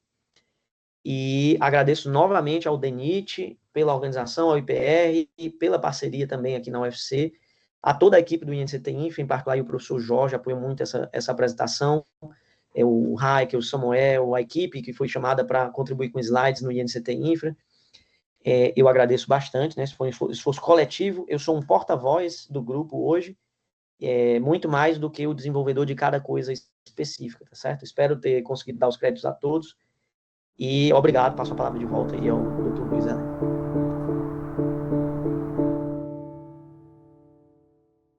Speaker 2: E agradeço novamente ao DENIT pela organização, ao IPR e pela parceria também aqui na UFC, a toda a equipe do INCT Infra, em particular o professor Jorge, apoiou muito essa apresentação, o Raik, o Samuel, a equipe que foi chamada para contribuir com slides no INCT Infra. Eu agradeço bastante, né? Esse foi um esforço coletivo. Eu sou um porta-voz do grupo hoje, muito mais do que o desenvolvedor de cada coisa específica, tá certo? Espero ter conseguido dar os créditos a todos. E obrigado, passo a palavra de volta aí ao Dr. Luiz Helena.